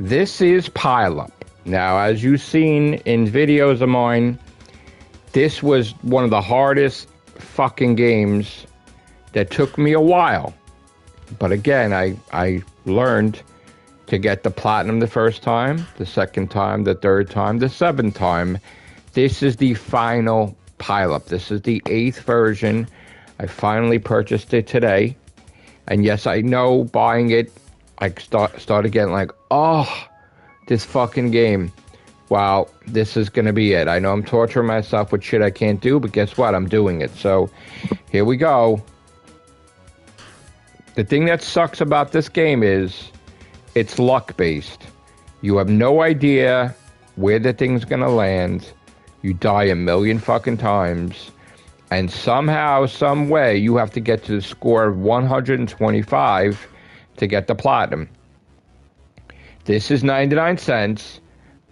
This is Pileup. Now, as you've seen in videos of mine, this was one of the hardest fucking games that took me a while. But again, I learned to get the platinum the first time, the second time, the third time, the seventh time. This is the final Pileup. This is the 8th version. I finally purchased it today. And yes, I know buying it, I started getting like, oh, this fucking game. Wow, this is going to be it. I know I'm torturing myself with shit I can't do, but guess what? I'm doing it. So here we go. The thing that sucks about this game is it's luck-based. You have no idea where the thing's going to land. You die a million fucking times. And somehow, some way, you have to get to the score of 125 to get the platinum. This is 99 cents.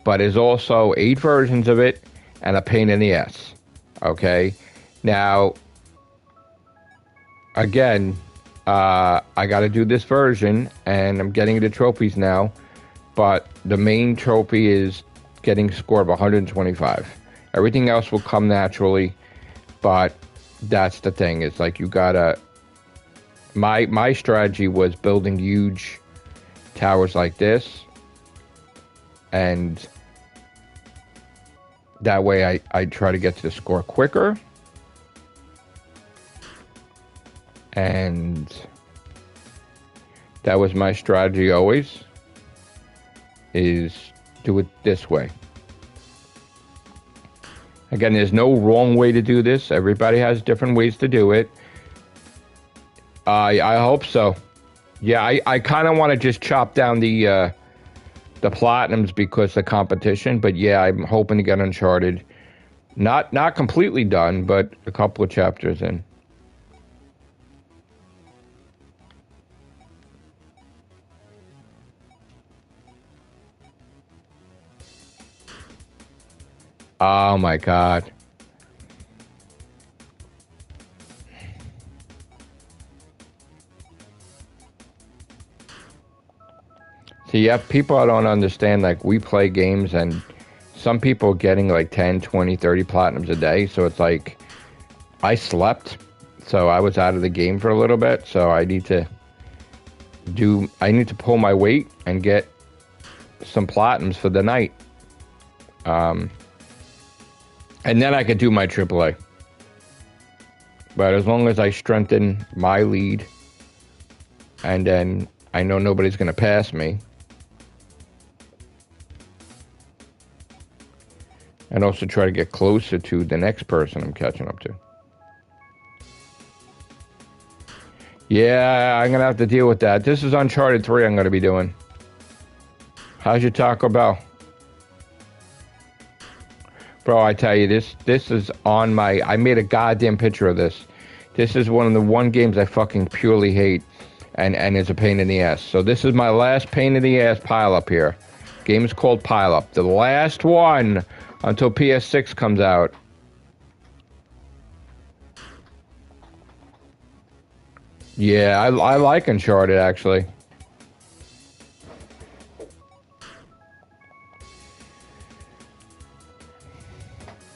But there's also 8 versions of it and a pain in the ass. Okay? Now, again, I got to do this version, and I'm getting the trophies now. But the main trophy is getting a score of 125. Everything else will come naturally, but that's the thing. It's like you gotta... My strategy was building huge towers like this, and that way I try to get to the score quicker. And that was my strategy always, is do it this way. Again, there's no wrong way to do this. Everybody has different ways to do it. I hope so. Yeah, I kind of want to just chop down the platinums because of competition, but yeah, I'm hoping to get Uncharted. Not completely done, but a couple of chapters in. Oh my god. See, yeah, people I don't understand, like, we play games and some people are getting like 10, 20, 30 platinums a day, so it's like, I slept, so I was out of the game for a little bit, so I need to pull my weight and get some platinums for the night. And then I could do my AAA. But as long as I strengthen my lead, and then I know nobody's going to pass me, and also try to get closer to the next person I'm catching up to. Yeah, I'm going to have to deal with that. This is Uncharted 3 I'm going to be doing. How's your Taco Bell? Bro, I tell you, this is on my... I made a goddamn picture of this. This is one of the one games I fucking purely hate, and it's a pain in the ass. So this is my last pain in the ass Pileup here. Game is called Pileup. The last one until PS6 comes out. Yeah, I like Uncharted, actually.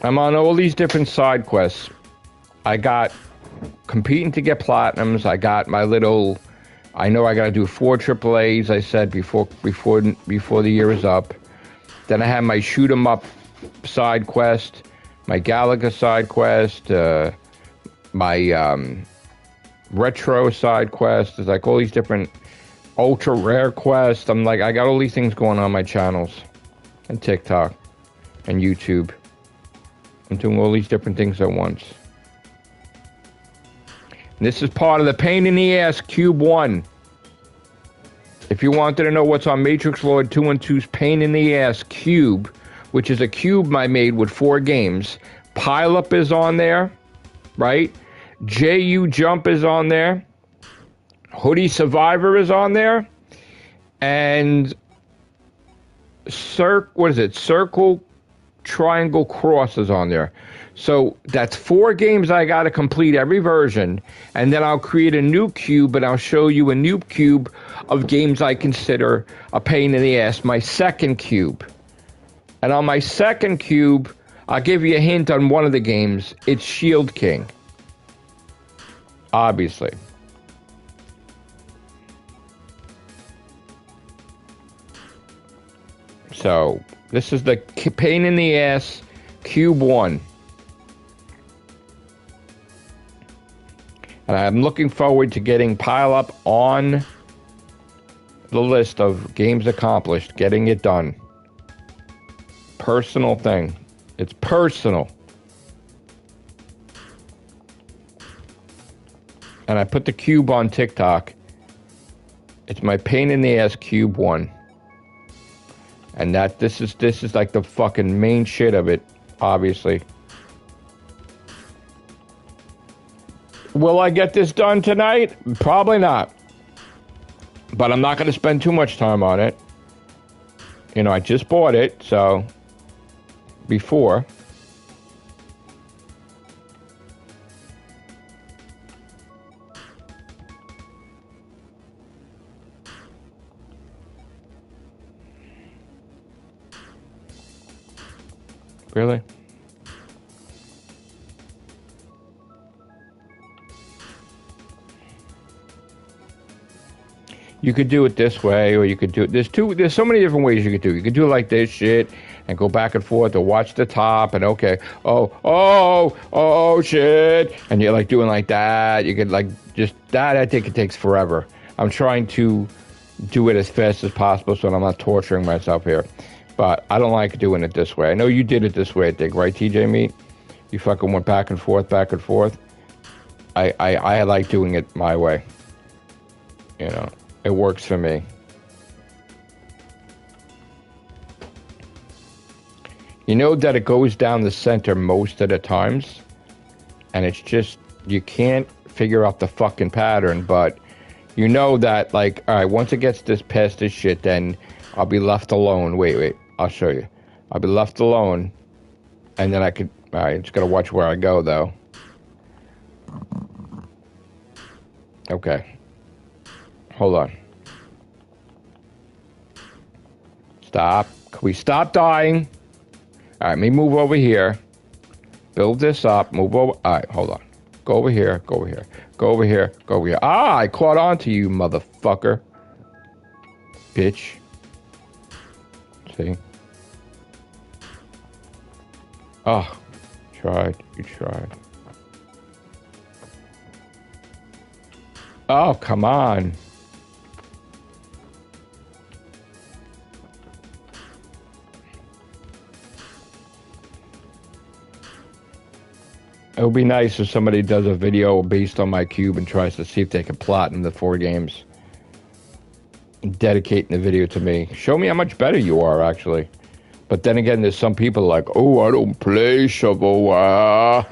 I'm on all these different side quests. I got competing to get platinums. I got my little... I know I got to do 4 AAAs, I said, before the year is up. Then I have my shoot 'em up side quest, my Galaga side quest, my retro side quest. There's like all these different ultra rare quests. I'm like, I got all these things going on my channels and TikTok and YouTube. I'm doing all these different things at once. And this is part of the pain in the ass Cube 1. If you wanted to know what's on Matrixlord212's pain in the ass Cube, which is a cube I made with 4 games. Pileup is on there, right? JU Jump is on there. Hoodie Survivor is on there. And Circle triangle crosses on there. So that's 4 games I got to complete every version, and then I'll create a new cube, and I'll show you a new cube of games I consider a pain in the ass, my second cube. And on my second cube, I'll give you a hint on one of the games. It's Shield King. Obviously. So, this is the pain in the ass cube 1. And I'm looking forward to getting Pileup on the list of games accomplished, getting it done. Personal thing. It's personal. And I put the cube on TikTok. It's my pain in the ass cube 1. And this is like the fucking main shit of it, obviously. Will I get this done tonight? Probably not. But I'm not going to spend too much time on it. You know, I just bought it, so before. Really? You could do it this way, or you could do it. There's so many different ways you could do it. You could do it like this shit and go back and forth, or watch the top and okay, oh shit, and you're like doing like that. You could like just that. I think it takes forever. I'm trying to do it as fast as possible so I'm not torturing myself here. But I don't like doing it this way. I know you did it this way, I think, right, TJ Meat? You fucking went back and forth, back and forth. I like doing it my way. You know, it works for me. You know that it goes down the center most of the times, and it's just, you can't figure out the fucking pattern, but you know that, like, all right, once it gets this past this shit, then I'll be left alone. Wait, I'll show you. I'll be left alone, and then I could, all right, just gotta watch where I go, though. Okay. Hold on. Stop. Can we stop dying? All right, let me move over here. Build this up. Move over. All right, hold on. Go over here. Go over here. Go over here. Go over here. Ah, I caught on to you, motherfucker. Bitch. See? Oh, tried. You tried. Oh, come on. It would be nice if somebody does a video based on my cube and tries to see if they can platinum the 4 games. Dedicating the video to me. Show me how much better you are, actually. But then again, there's some people like, oh, I don't play shovelware.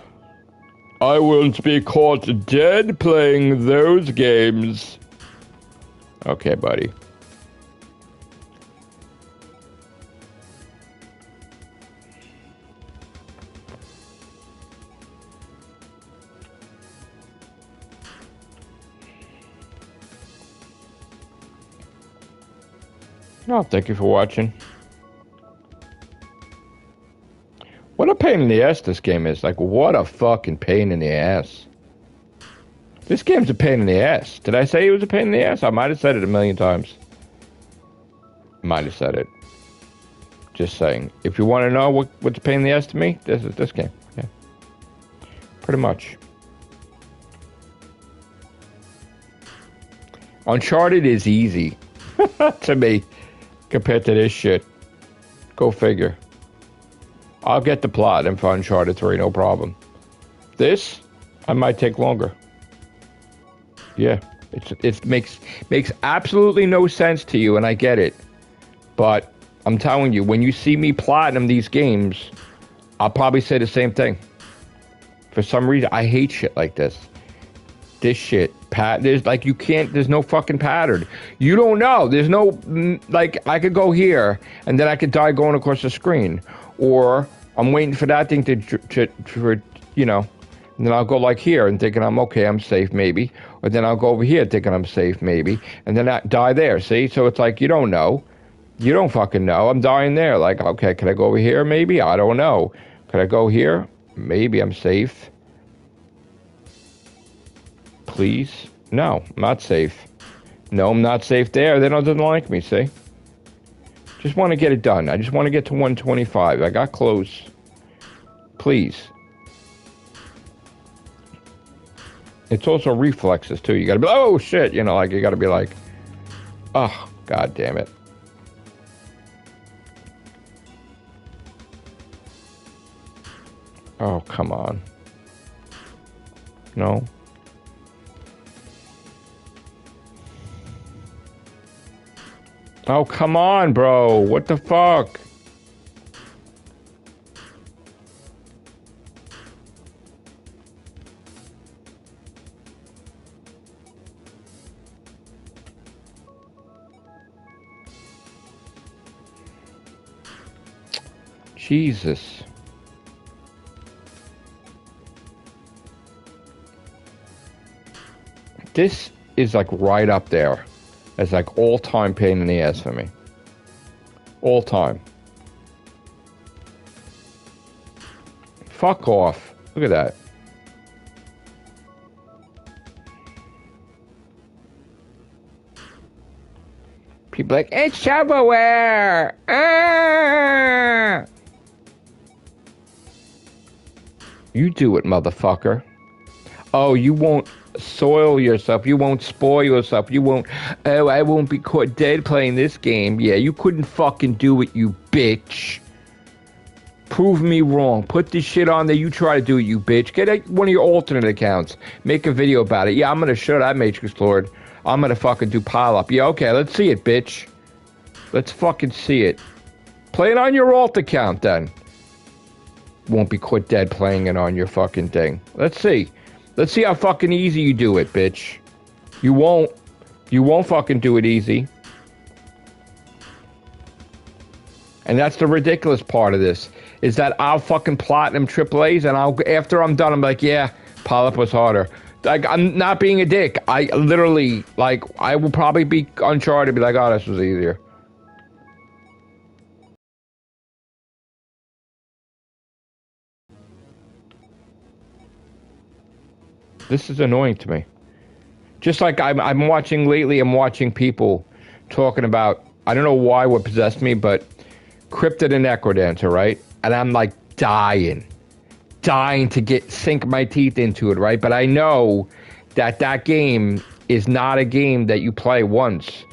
I won't be caught dead playing those games. Okay, buddy. Oh, thank you for watching. What a pain in the ass this game is. Like, what a fucking pain in the ass. This game's a pain in the ass. Did I say it was a pain in the ass? I might have said it a million times. Might have said it. Just saying. If you want to know what's a pain in the ass to me, this is this game. Yeah. Pretty much. Uncharted is easy. To me. Compared to this shit. Go figure. I'll get the plot in for Uncharted 3, no problem. This, I might take longer. Yeah, it makes absolutely no sense to you, and I get it. But I'm telling you, when you see me platinum these games, I'll probably say the same thing. For some reason, I hate shit like this. This shit, there's like there's no fucking pattern. You don't know. There's no, like, I could go here, and then I could die going across the screen. Or I'm waiting for that thing to you know, and then I'll go like here and thinking I'm okay, I'm safe maybe. Or then I'll go over here thinking I'm safe maybe. And then I die there, see? So it's like, you don't know. You don't fucking know. I'm dying there. Like, okay, can I go over here maybe? I don't know. Could I go here? Maybe I'm safe. Please? No, I'm not safe. No, I'm not safe there. They don't like me, see? Just want to get it done. I just want to get to 125. I got close. Please. It's also reflexes, too. You gotta be, oh, shit. You know, like, you gotta be like, oh, god damn it. Oh, come on. No. Oh, come on, bro. What the fuck? Jesus. This is like right up there. It's like all-time pain in the ass for me. All time. Fuck off. Look at that. People like, it's shovelware! Ah! You do it, motherfucker. Oh, you won't soil yourself. You won't spoil yourself. You won't... Oh, I won't be caught dead playing this game. Yeah, you couldn't fucking do it, you bitch. Prove me wrong. Put this shit on there. You try to do it, you bitch. Get one of your alternate accounts. Make a video about it. Yeah, I'm gonna show that Matrixlord. I'm gonna fucking do Pileup. Yeah, okay, let's see it, bitch. Let's fucking see it. Play it on your alt account, then. Won't be caught dead playing it on your fucking thing. Let's see. Let's see how fucking easy you do it, bitch. You won't. You won't fucking do it easy. And that's the ridiculous part of this. Is that I'll fucking platinum AAAs and I'll, after I'm done, I'm like, yeah, Pileup was harder. Like, I'm not being a dick. I literally, like, I will probably be Uncharted, be like, oh, this was easier. This is annoying to me. Just like I'm watching lately, I'm watching people talking about, I don't know why what possessed me, but Cryptid and Necrodancer, right? And I'm like dying to sink my teeth into it, right? But I know that game is not a game that you play once.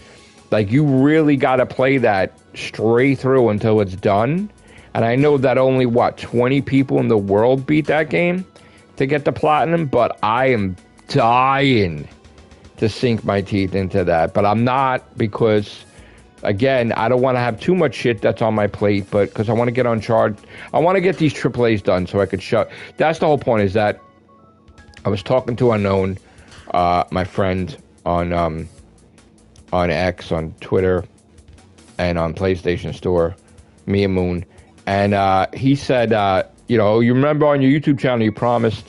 Like, you really got to play that straight through until it's done. And I know that only, 20 people in the world beat that game to get the platinum, but I am dying to sink my teeth into that. But I'm not, because, again, I don't want to have too much shit that's on my plate, but because I want to get Uncharted. I want to get these AAAs done so I could shut. That's the whole point, is that I was talking to Unknown, my friend on X, on Twitter, and on PlayStation Store, me and Moon, and he said, you know, you remember on your YouTube channel you promised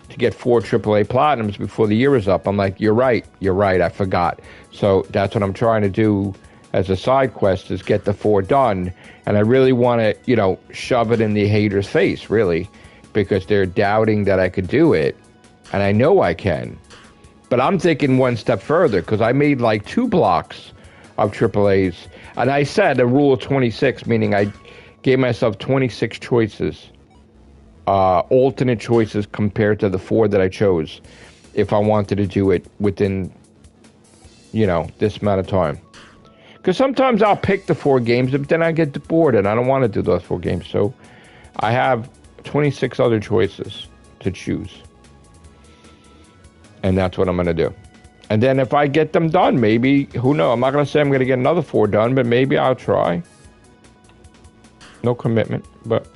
to get 4 AAA Platinums before the year is up. I'm like, you're right, I forgot. So that's what I'm trying to do as a side quest, is get the 4 done. And I really want to, you know, shove it in the haters' face, really, because they're doubting that I could do it. And I know I can. But I'm thinking one step further, because I made like 2 blocks of AAAs. And I said a rule of 26, meaning I gave myself 26 choices. Alternate choices compared to the 4 that I chose, if I wanted to do it within, you know, this amount of time. Because sometimes I'll pick the 4 games, but then I get bored and I don't want to do those 4 games. So I have 26 other choices to choose. And that's what I'm going to do. And then if I get them done, maybe, who knows? I'm not going to say I'm going to get another 4 done, but maybe I'll try. No commitment, but...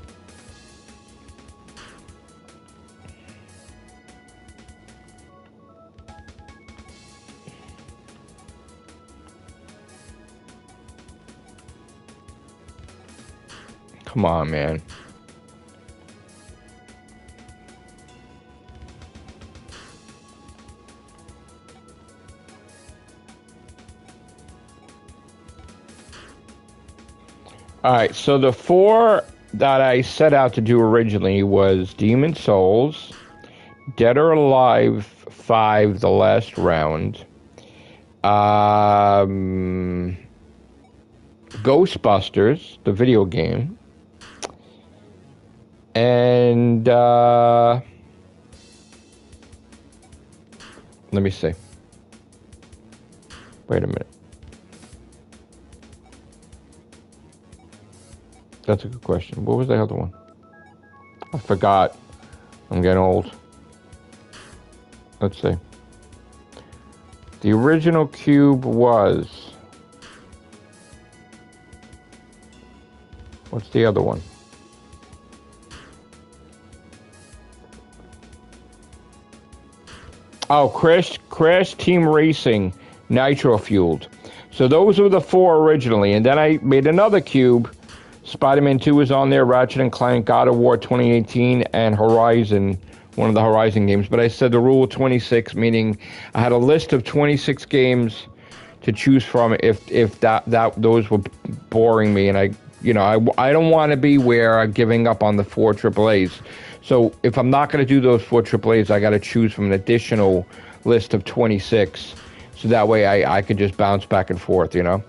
Come on, man. All right, so the 4 that I set out to do originally was Demon Souls, Dead or Alive 5, the last round, Ghostbusters, the video game, and let me see. Wait a minute. That's a good question. What was the other one? I forgot. I'm getting old. Let's see. The original cube was... What's the other one? Oh, Crash Team Racing Nitro Fueled. So those were the 4 originally. And then I made another cube. Spider-Man 2 is on there, Ratchet & Clank, God of War 2018, and Horizon, one of the Horizon games. But I said the rule of 26, meaning I had a list of 26 games to choose from if those were boring me. And I don't want to be where I'm giving up on the 4 AAAs. So if I'm not going to do those 4 AAAs, I got to choose from an additional list of 26. So that way I could just bounce back and forth, you know?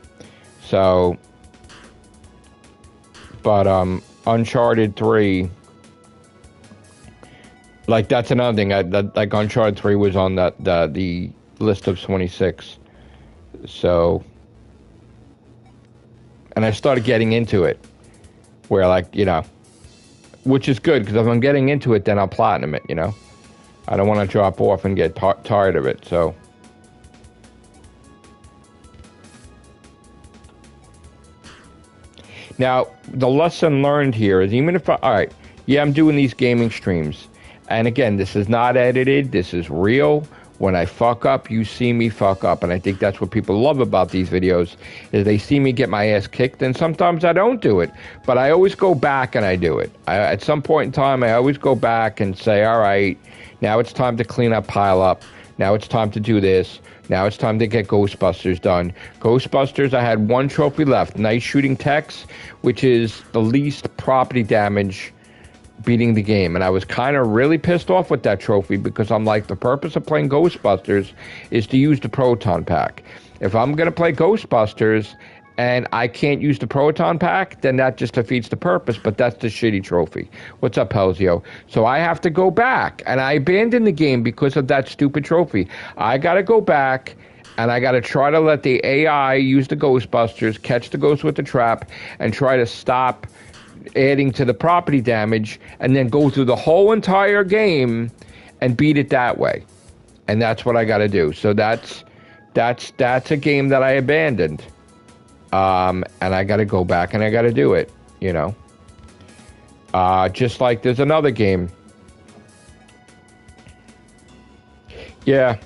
So... But Uncharted 3, like that's another thing. Like Uncharted 3 was on the list of 26. So, and I started getting into it, where like which is good because if I'm getting into it, then I'll platinum it. I don't want to drop off and get tired of it. So. Now, the lesson learned here is even if I'm doing these gaming streams. And again, this is not edited. This is real. When I fuck up, you see me fuck up. And I think that's what people love about these videos is they see me get my ass kicked. And sometimes I don't do it. But I always go back and I do it. At some point in time, I always go back and say, all right, now it's time to clean up Pileup. Now it's time to do this. Now it's time to get Ghostbusters done. Ghostbusters, I had 1 trophy left. Nice Shooting Tex, which is the least property damage beating the game. And I was kind of really pissed off with that trophy because I'm like, the purpose of playing Ghostbusters is to use the Proton Pack. If I'm going to play Ghostbusters and I can't use the Proton Pack, then that just defeats the purpose, but that's the shitty trophy. What's up, Pelzio? So I have to go back, and I abandoned the game because of that stupid trophy. I got to go back, and I got to try to let the AI use the Ghostbusters, catch the ghost with the trap, and try to stop adding to the property damage, and then go through the whole entire game and beat it that way. And that's what I got to do. So that's a game that I abandoned. And I got to go back and I got to do it, just like there's another game. Yeah.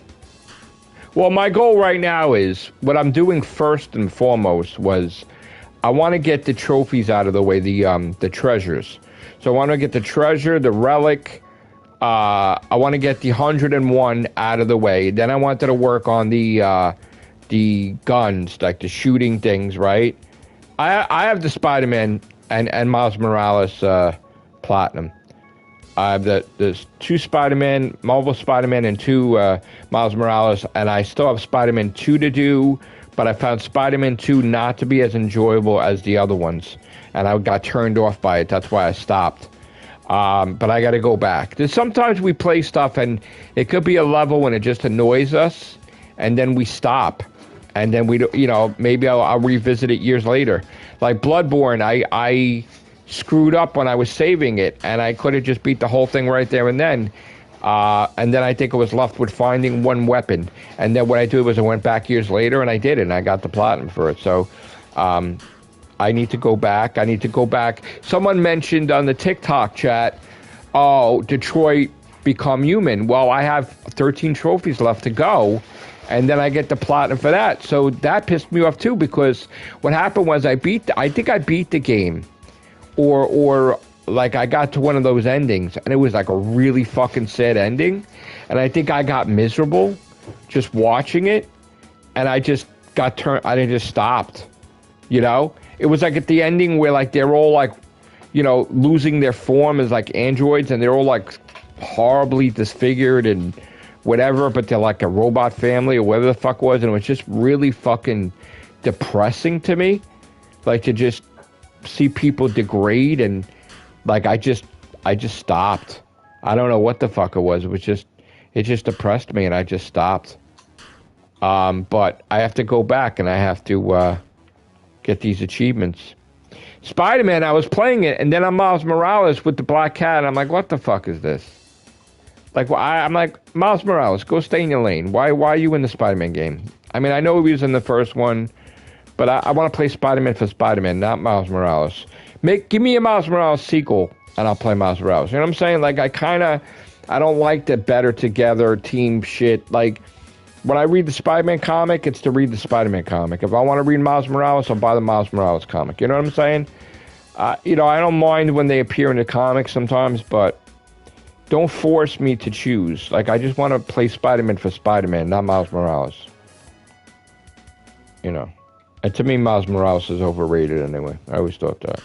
Well, my goal right now is what I'm doing first and foremost was I want to get the trophies out of the way, the treasures. So I want to get the treasure, the relic. I want to get the 101 out of the way. Then I wanted to work on the guns, like the shooting things, right? I have the Spider-Man and Miles Morales Platinum. I have there's 2 Spider-Man, Marvel Spider-Man, and 2 Miles Morales, and I still have Spider-Man 2 to do, but I found Spider-Man 2 not to be as enjoyable as the other ones, and I got turned off by it. That's why I stopped. But I got to go back. Sometimes we play stuff, and it could be a level when it just annoys us, and then we stop. And then maybe I'll revisit it years later. Like Bloodborne, I screwed up when I was saving it, and I could have just beat the whole thing right there and then. And then I think I was left with finding 1 weapon. And then what I did was I went back years later, and I did it, and I got the platinum for it. So I need to go back. Someone mentioned on the TikTok chat, oh, Detroit Become Human. Well, I have 13 trophies left to go. And then I get the platinum for that. So that pissed me off too, because what happened was I think I beat the game. Or like I got to one of those endings and it was like a really fucking sad ending. And I think I got miserable just watching it. And I just got I just stopped, It was like at the ending where like they're all like, you know, losing their form as like androids, and they're all like horribly disfigured and whatever, but they're like a robot family or whatever the fuck was, and it was just really fucking depressing to me, like to just see people degrade, and like I just stopped. I don't know what the fuck it was. It just depressed me, and I just stopped. But I have to go back, and I have to get these achievements. Spider-Man, I was playing it, and then I'm Miles Morales with the black cat, and I'm like, what the fuck is this? Like, I'm like, Miles Morales, go stay in your lane. Why are you in the Spider-Man game? I mean, I know he was in the first one, but I want to play Spider-Man for Spider-Man, not Miles Morales. Give me a Miles Morales sequel, and I'll play Miles Morales. You know what I'm saying? Like, I don't like the better together team shit. Like, when I read the Spider-Man comic, it's to read the Spider-Man comic. If I want to read Miles Morales, I'll buy the Miles Morales comic. You know what I'm saying? You know, I don't mind when they appear in the comics sometimes, but don't force me to choose. Like, I just want to play Spider-Man for Spider-Man, not Miles Morales. You know. And to me, Miles Morales is overrated anyway. I always thought that.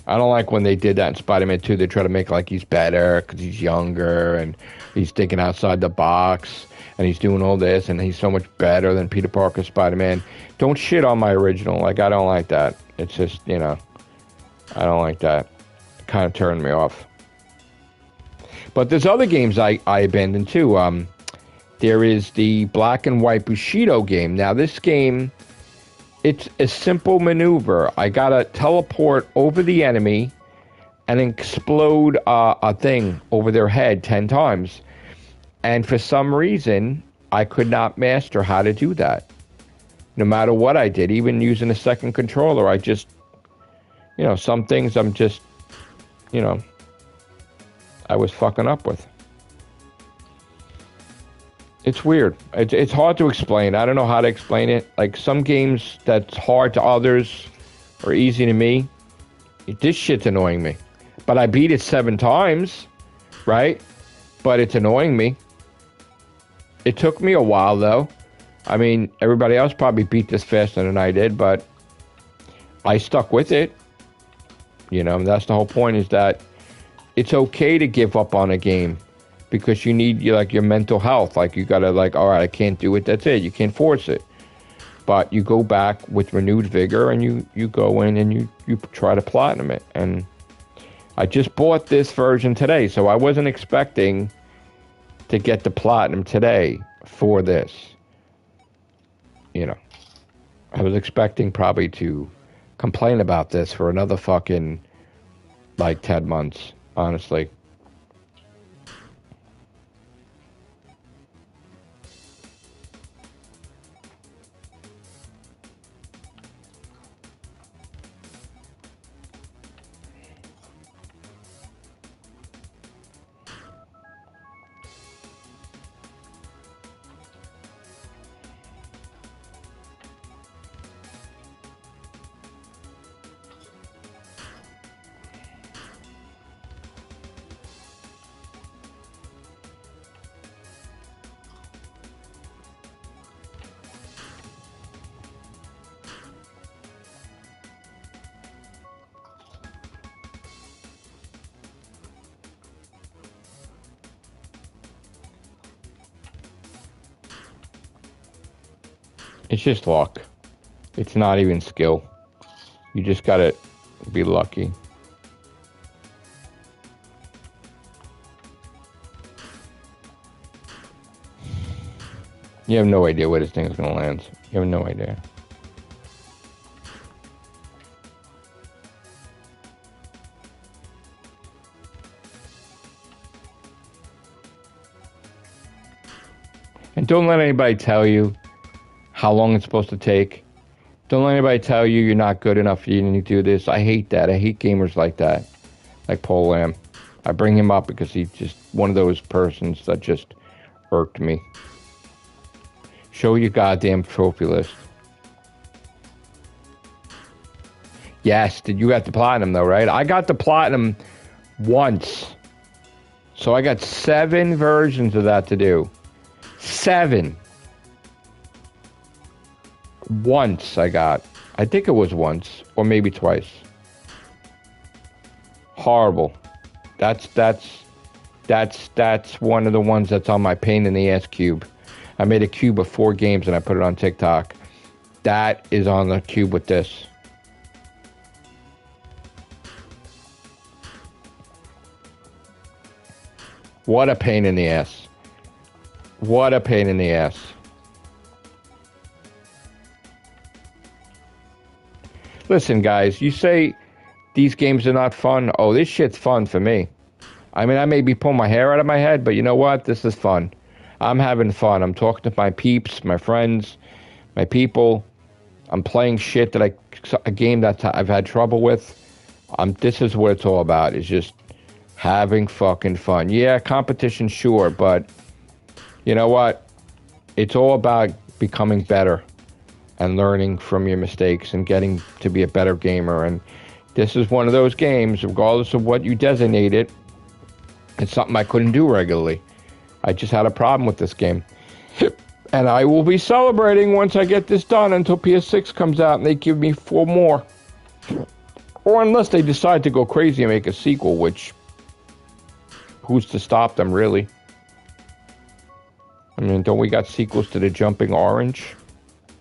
I don't like when they did that in Spider-Man 2. They try to make like he's better because he's younger and he's thinking outside the box and he's doing all this and he's so much better than Peter Parker Spider-Man. Don't shit on my original. Like, I don't like that. It's just, you know, I don't like that. It kind of turned me off. But there's other games I abandoned too. There is the Black and White Bushido game. Now, this game, it's a simple maneuver. I gotta teleport over the enemy and explode a thing over their head 10 times. And for some reason, I could not master how to do that. No matter what I did, even using a second controller, I just, you know, some things I'm just, you know, I was fucking up with. It's weird. It's hard to explain. I don't know how to explain it. Like, some games that's hard to others or easy to me. This shit's annoying me. But I beat it 7 times, right? But it's annoying me. It took me a while, though. I mean, everybody else probably beat this faster than I did, but I stuck with it. You know, and that's the whole point, is that it's okay to give up on a game. Because you need your mental health. Like, you gotta, like, all right, I can't do it, that's it. You can't force it. But you go back with renewed vigor and you go in and you try to platinum it. And I just bought this version today, so I wasn't expecting to get the platinum today for this. You know, I was expecting probably to complain about this for another fucking, like, 10 months, honestly. It's just luck. It's not even skill. You just gotta be lucky. You have no idea where this thing is gonna land. You have no idea. And don't let anybody tell you how long it's supposed to take. Don't let anybody tell you you're not good enough, you need to do this. I hate that. I hate gamers like that. Like Paul Lamb. I bring him up because he's just one of those persons that just irked me. Show your goddamn trophy list. Yes, did you got the platinum though, right? I got the platinum once. So I got 7 versions of that to do. 7. Once I got. I think it was once, or maybe twice. Horrible. That's one of the ones that's on my pain in the ass cube. I made a cube of 4 games and I put it on TikTok. That is on the cube with this. What a pain in the ass. What a pain in the ass. Listen, guys, you say these games are not fun. Oh, this shit's fun for me. I mean, I may be pulling my hair out of my head, but you know what? This is fun. I'm having fun. I'm talking to my peeps, my friends, my people. I'm playing shit that a game that I've had trouble with. This is what it's all about. It's just having fucking fun. Yeah, competition, sure, but you know what? It's all about becoming better and learning from your mistakes and getting to be a better gamer. And this is one of those games, regardless of what you designate it, it's something I couldn't do regularly. I just had a problem with this game. And I will be celebrating once I get this done until PS6 comes out and they give me 4 more. Or unless they decide to go crazy and make a sequel, which, who's to stop them, really? I mean, don't we got sequels to the Jumping Orange?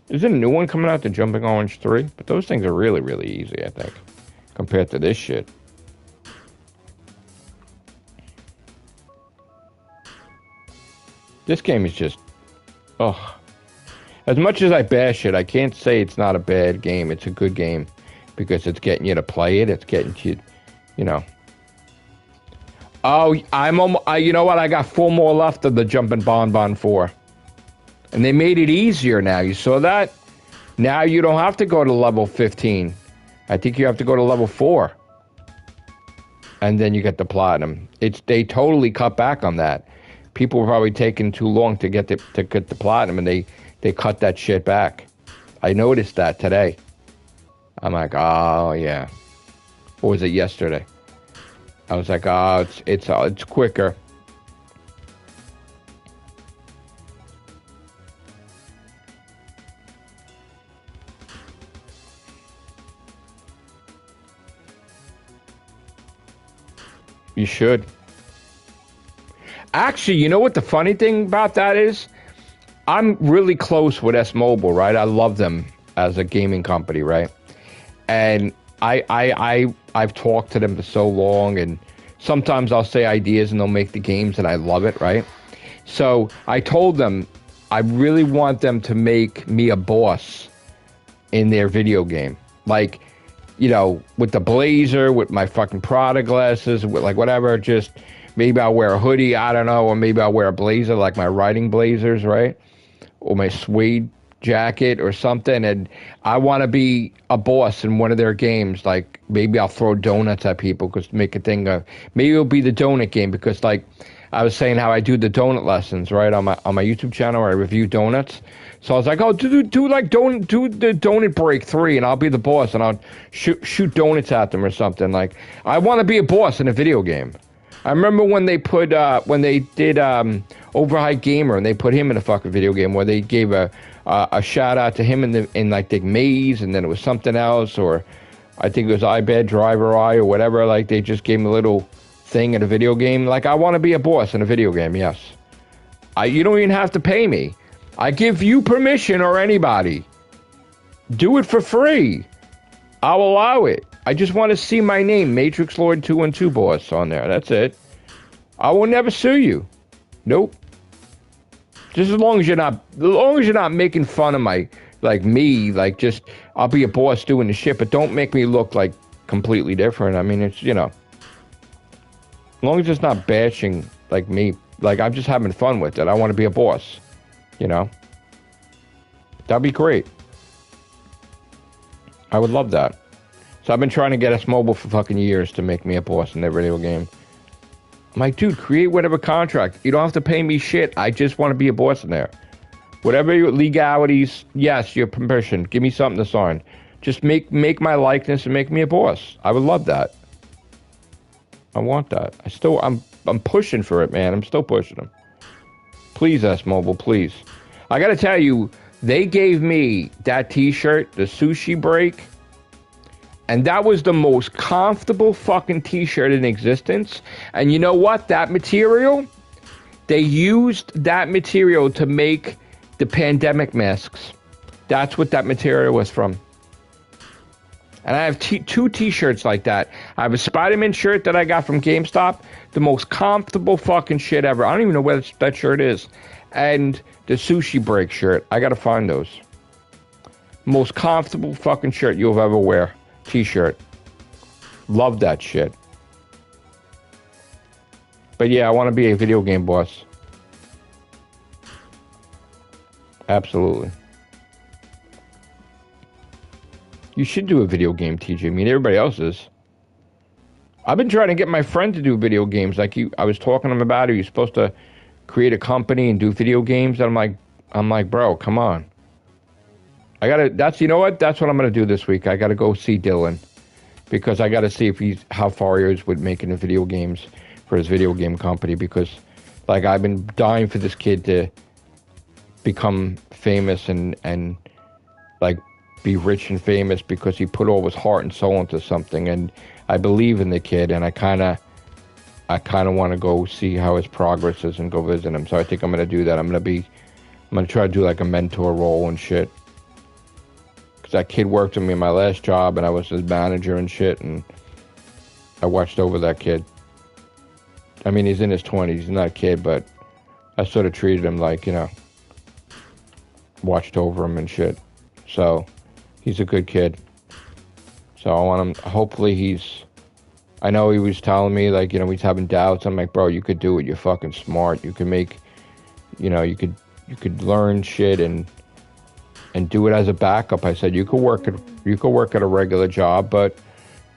Isn't a new one coming out, the Jumping Orange 3? But those things are really, really easy, I think, compared to this shit. This game is just, ugh. As much as I bash it, I can't say it's not a bad game. It's a good game because it's getting you to play it. It's getting you, you know. Oh, you know what? I got 4 more left of the Jumping Bonbon 4. And they made it easier now. You saw that? Now you don't have to go to level 15. I think you have to go to level 4. And then you get the platinum. They totally cut back on that. People were probably taking too long to get the platinum, and they cut that shit back. I noticed that today. I'm like, oh yeah. Or was it yesterday? I was like, oh, it's quicker. You should. Actually, you know what the funny thing about that is? I'm really close with S Mobile, right? I love them as a gaming company, right? And I've talked to them for so long, and sometimes I'll say ideas and they'll make the games and I love it, right? So I told them I really want them to make me a boss in their video game. Like, you know, with the blazer, with my fucking Prada glasses, with like whatever, just maybe I'll wear a hoodie, I don't know, or maybe I'll wear a blazer, like my riding blazers, right? Or my suede jacket or something, and I want to be a boss in one of their games. Like, maybe I'll throw donuts at people, because make a thing of, maybe it'll be the donut game, because like I was saying how I do the donut lessons, right, on my YouTube channel where I review donuts. So I was like, oh, do the donut break 3, and I'll be the boss, and I'll shoot donuts at them or something. Like, I want to be a boss in a video game. I remember when they did Overhyped Gamer, and they put him in a fucking video game where they gave a shout out to him in like the maze, and then it was something else, or I think it was iBad Driver Eye or whatever. Like, they just gave him a little thing in a video game. Like, I want to be a boss in a video game. Yes, you don't even have to pay me. I give you permission, or anybody. Do it for free. I'll allow it. I just want to see my name, Matrixlord212 boss, on there. That's it. I will never sue you. Nope. Just as long as you're not making fun of my, like, me, like, just, I'll be a boss doing the shit, but don't make me look like completely different. I mean, it's, you know, as long as it's not bashing like me, like, I'm just having fun with it. I want to be a boss, you know. That'd be great. I would love that. So I've been trying to get S Mobile for fucking years to make me a boss in their video game. I'm like, dude, create whatever contract. You don't have to pay me shit. I just want to be a boss in there. Whatever your legalities, yes, your permission. Give me something to sign. Just make my likeness and make me a boss. I would love that. I want that. I'm pushing for it, man. I'm still pushing them. Please, S Mobile, please. I got to tell you, They gave me that t-shirt, the sushi break, and that was the most comfortable fucking t-shirt in existence. And you know what? That material, they used that material to make the pandemic masks. That's what that material was from. And I have two t-shirts like that. I have a Spider-Man shirt that I got from GameStop. The most comfortable fucking shit ever. I don't even know where that shirt is. And the sushi break shirt. I gotta find those. Most comfortable fucking shirt you'll ever wear. T-shirt. Love that shit. But yeah, I want to be a video game boss. Absolutely. You should do a video game, TJ. I mean, everybody else is. I've been trying to get my friend to do video games. Like I was talking to him about it. You're supposed to create a company and do video games. And I'm like, bro, come on. You know what? That's what I'm going to do this week. I got to go see Dylan. Because I got to see how far he is with making the video games for his video game company. Because, like, I've been dying for this kid to become famous and like, be rich and famous because he put all his heart and soul into something. And I believe in the kid, and I kind of want to go see how his progress is and go visit him. So I think I'm going to do that. I'm going to try to do like a mentor role and shit. Because that kid worked with me in my last job, and I was his manager and shit, and I watched over that kid. I mean, he's in his 20s. He's not a kid, but I sort of treated him like, watched over him and shit. So he's a good kid. So I want him, hopefully I know he was telling me, like, he's having doubts. I'm like, bro, you could do it. You're fucking smart. You can make, you could learn shit and do it as a backup. I said, you could work at a regular job, but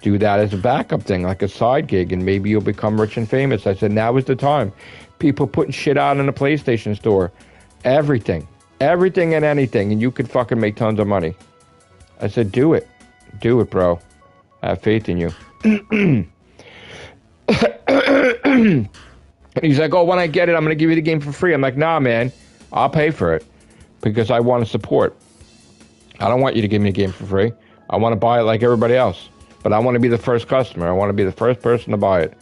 do that as a backup thing, like a side gig, and maybe you'll become rich and famous. I said, now is the time. People putting shit out in the PlayStation store. Everything and anything, and you could fucking make tons of money. I said, do it, bro. I have faith in you. He's like, oh, when I get it, I'm going to give you the game for free. I'm like, nah, man, I'll pay for it because I want to support. I don't want you to give me the game for free. I want to buy it like everybody else, but I want to be the first customer. I want to be the first person to buy it.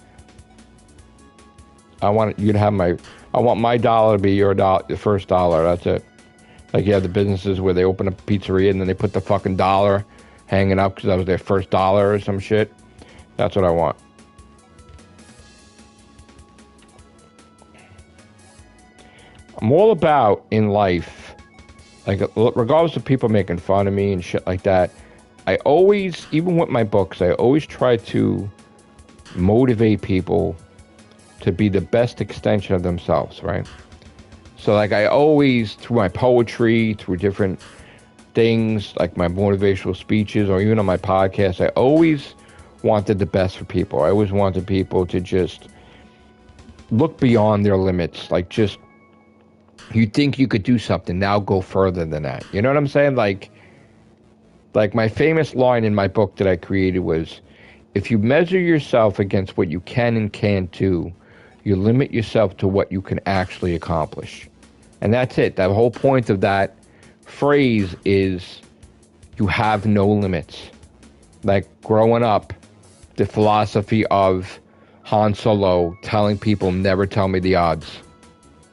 I want you to have I want my dollar to be your the first dollar. That's it. Like, you have the businesses where they open a pizzeria and then they put the fucking dollar hanging up because that was their first dollar or some shit. That's what I want. I'm all about, in life, like, regardless of people making fun of me and shit like that, I always, even with my books, I always try to motivate people to be the best extension of themselves, right? So, like, I always, through my poetry, through different things, like my motivational speeches, or even on my podcast, I always wanted the best for people. I always wanted people to just look beyond their limits. Like, just, you think you could do something, now go further than that. You know what I'm saying? Like my famous line in my book that I created was, if you measure yourself against what you can and can't do, you limit yourself to what you can actually accomplish. And that's it. The whole point of that phrase is you have no limits. Like, growing up, the philosophy of Han Solo telling people, never tell me the odds,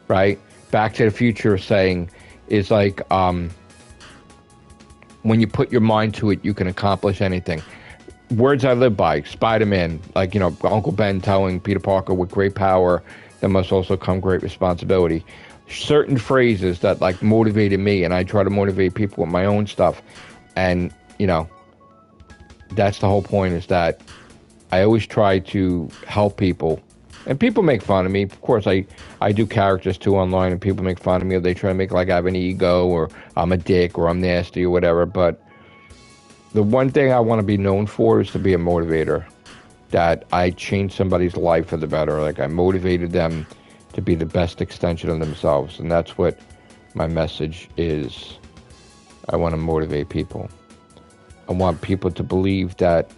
right? Back to the Future saying is like, when you put your mind to it, you can accomplish anything. Words I live by, Spider-Man, like, Uncle Ben telling Peter Parker, with great power, there must also come great responsibility. Certain phrases that, like, motivated me, and I try to motivate people with my own stuff. And, that's the whole point, is that I always try to help people. And people make fun of me. Of course, I do characters too online, and people make fun of me, or they try to make like I have an ego, or I'm a dick, or I'm nasty, or whatever. But the one thing I want to be known for is to be a motivator. That I changed somebody's life for the better. Like, I motivated them to be the best extension of themselves. And that's what my message is. I want to motivate people. I want people to believe that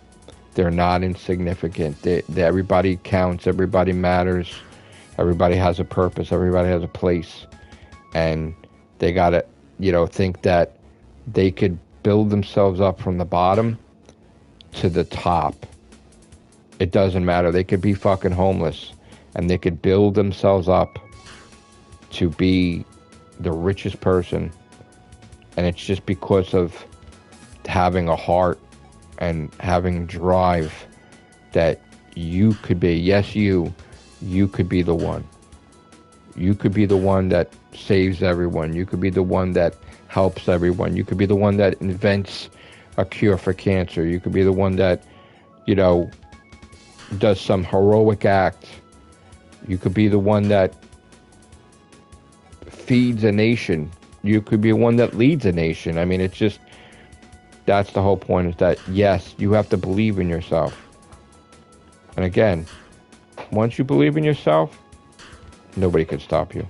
they're not insignificant. That everybody counts, everybody matters, everybody has a purpose, everybody has a place. And they gotta, think that they could build themselves up from the bottom to the top. It doesn't matter. They could be fucking homeless, and they could build themselves up to be the richest person. And it's just because of having a heart and having drive that you could be, yes, you could be the one. You could be the one that saves everyone. You could be the one that helps everyone. You could be the one that invents a cure for cancer. You could be the one that, does some heroic act. You could be the one that feeds a nation. You could be one that leads a nation. I mean, it's just, that's the whole point, is that, yes, you have to believe in yourself. And again, once you believe in yourself, nobody can stop you.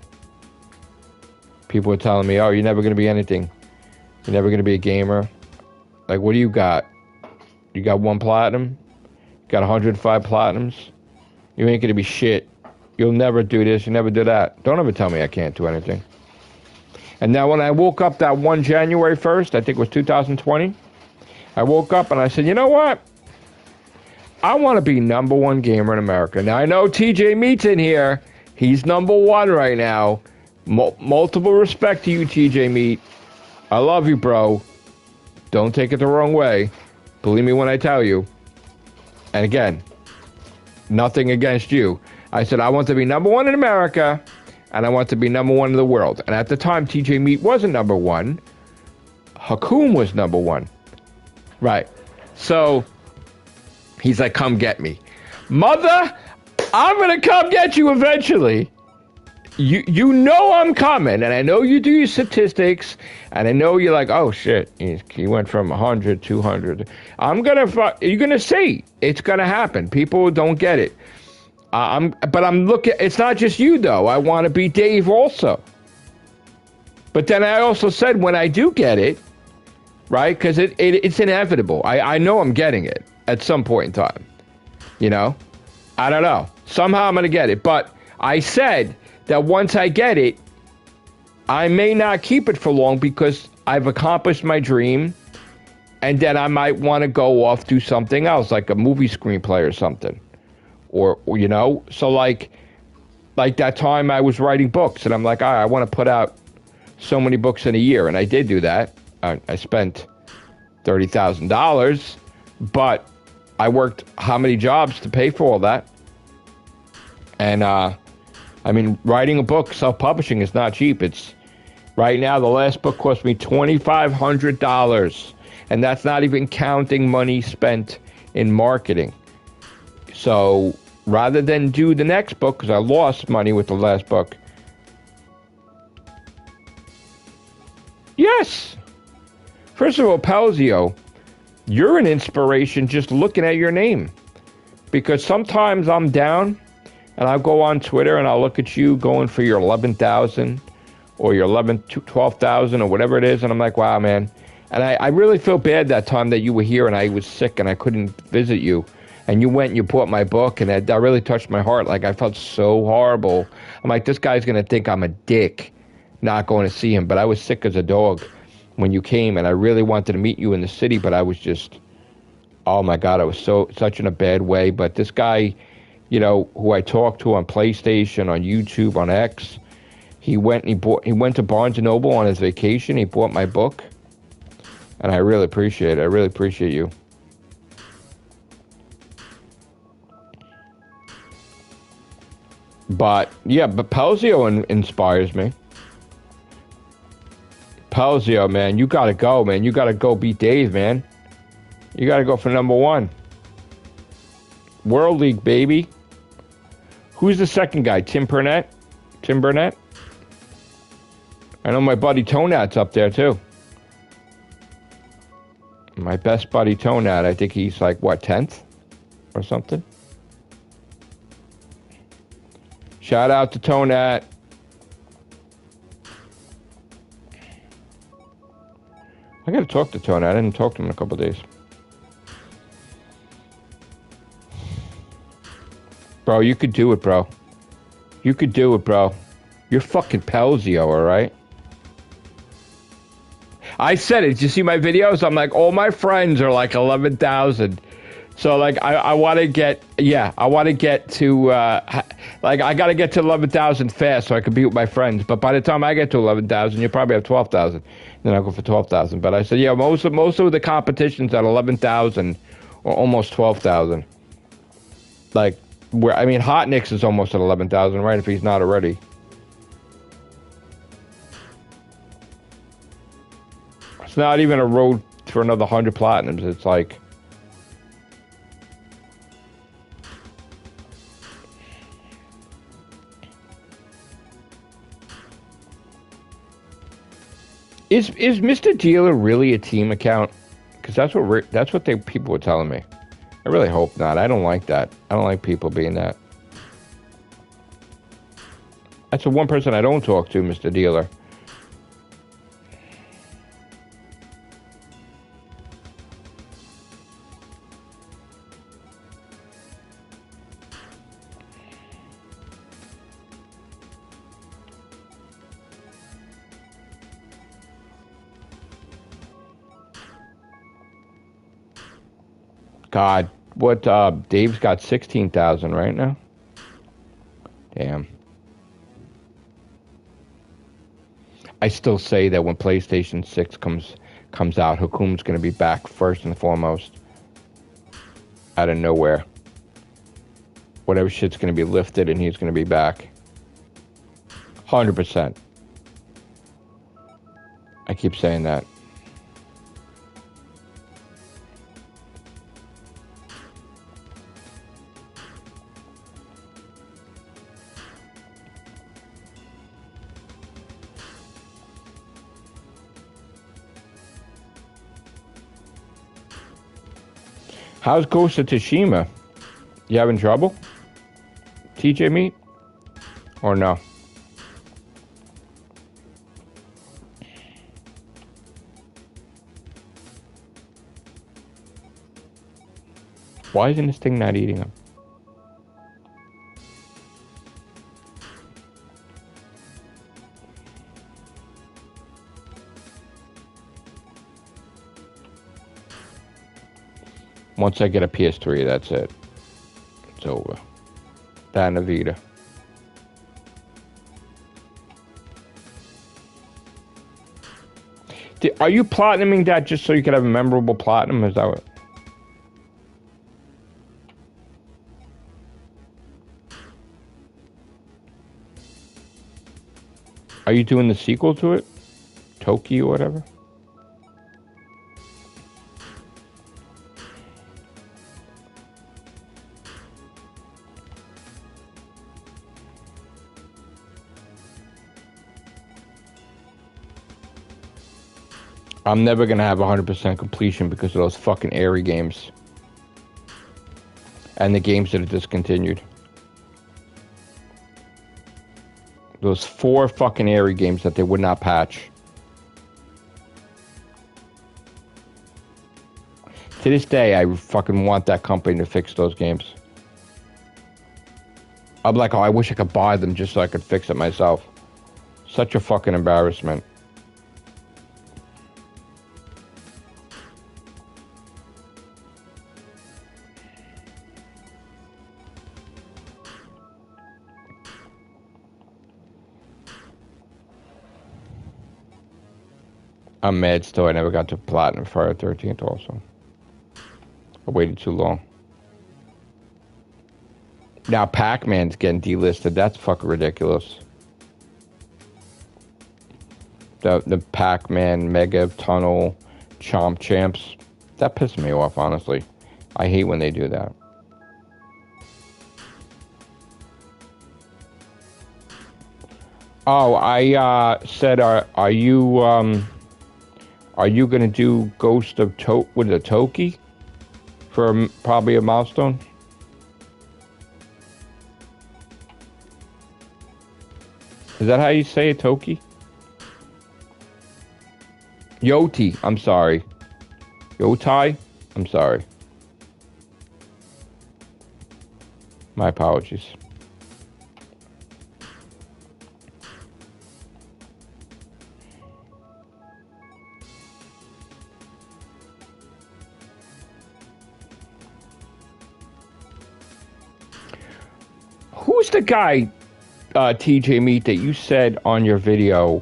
People are telling me, oh, you're never going to be anything. You're never going to be a gamer. Like, what do you got? You got 1 platinum? You got 105 platinums? You ain't going to be shit. You'll never do this. You never do that. Don't ever tell me I can't do anything. And now when I woke up that one January 1st, I think it was 2020, I woke up and I said, you know what? I want to be #1 gamer in America. Now, I know TJ Meat's in here. He's #1 right now. Multiple respect to you, TJ Meat. I love you, bro. Don't take it the wrong way. Believe me when I tell you. And again, nothing against you. I said I want to be #1 in America, and I want to be #1 in the world. And at the time, TJ Meat wasn't #1. Hakoom was #1. Right. So he's like, come get me. Mother, I'm going to come get you eventually. You know I'm coming, and I know you do your statistics, and I know you're like, oh shit, he went from 100, 200. You're gonna see, it's gonna happen. People don't get it. But I'm looking. It's not just you though. I want to be Dave also. But then I also said when I do get it, right? Because it's inevitable. I know I'm getting it at some point in time. I don't know. Somehow I'm gonna get it. But I said that once I get it, I may not keep it for long because I've accomplished my dream, and then I might want to go off do something else, like a movie screenplay or something, or So like that time I was writing books, and I'm like, all right, I want to put out so many books in a year, and I did do that. I spent $30,000, but I worked how many jobs to pay for all that, and writing a book, self-publishing is not cheap. It's right now, the last book cost me $2,500, and that's not even counting money spent in marketing. So rather than do the next book, because I lost money with the last book. Yes. First of all, Pelzio, you're an inspiration just looking at your name, because sometimes I'm down, and I'll go on Twitter and I'll look at you going for your 11,000 or your 12,000 or whatever it is. And I'm like, wow, man. And I really feel bad that time that you were here and I was sick and I couldn't visit you. And you went and you bought my book, and that really touched my heart. Like, I felt so horrible. I'm like, this guy's going to think I'm a dick not going to see him. But I was sick as a dog when you came, and I really wanted to meet you in the city. But I was just, oh my God, I was such in a bad way. But this guy, who I talked to on PlayStation, on YouTube, on X, he went to Barnes & Noble on his vacation. He bought my book, and I really appreciate it. I really appreciate you. But Pelzio inspires me. Pelzio, man, you gotta go, man. You gotta go beat Dave, man. You gotta go for #1. World League, baby. Who's the second guy? Tim Burnett? I know my buddy Tonat's up there, too. My best buddy Tonat, I think he's like, 10th? Or something? Shout out to Tonat. I gotta talk to Tonat. I didn't talk to him in a couple of days. Bro, you could do it, bro. You could do it, bro. You're fucking Pelzio, alright? I said it. Did you see my videos? I'm like, all my friends are like 11,000. So like I want to get I want to get to like I got to get to 11,000 fast so I can be with my friends. But by the time I get to 11,000, you probably have 12,000. Then I'll go for 12,000. But I said most of the competitions at 11,000 or almost 12,000. Like where Hot Nicks is almost at 11,000, right? If he's not already. It's not even a road for another 100 platinums. It's like. Is Mr. Dealer really a team account? Because that's what people were telling me. I really hope not. I don't like that. I don't like people being that. That's the one person I don't talk to, Mr. Dealer. God, what, Dave's got 16,000 right now? Damn. I still say that when PlayStation 6 comes out, Hakum's going to be back first and foremost. Out of nowhere. Whatever shit's going to be lifted and he's going to be back. 100%. I keep saying that. How's Ghost of Tsushima? You having trouble? TJ Meat? Or no? Why isn't this thing not eating them? Once I get a PS3, that's it. It's over. That and a Vita. Are you platinuming that just so you could have a memorable platinum? Is that what? Are you doing the sequel to it? Toki or whatever? I'm never going to have 100% completion because of those fucking Airy games. And the games that are discontinued. Those 4 fucking Airy games that they would not patch. To this day, I fucking want that company to fix those games. I'm like, oh, I wish I could buy them just so I could fix it myself. Such a fucking embarrassment. I'm mad still. I never got to Platinum Friday 13th also. I waited too long. Now Pac-Man's getting delisted. That's fucking ridiculous. The Pac-Man Mega Tunnel Chomp Champs. That pissed me off, honestly. I hate when they do that. Oh, I said, are you gonna do Ghost of Toki for probably a milestone? Is that how you say it, Toki? Yoti, I'm sorry. Yotai, I'm sorry. My apologies. Who's the guy, TJ Meat, that you said on your video,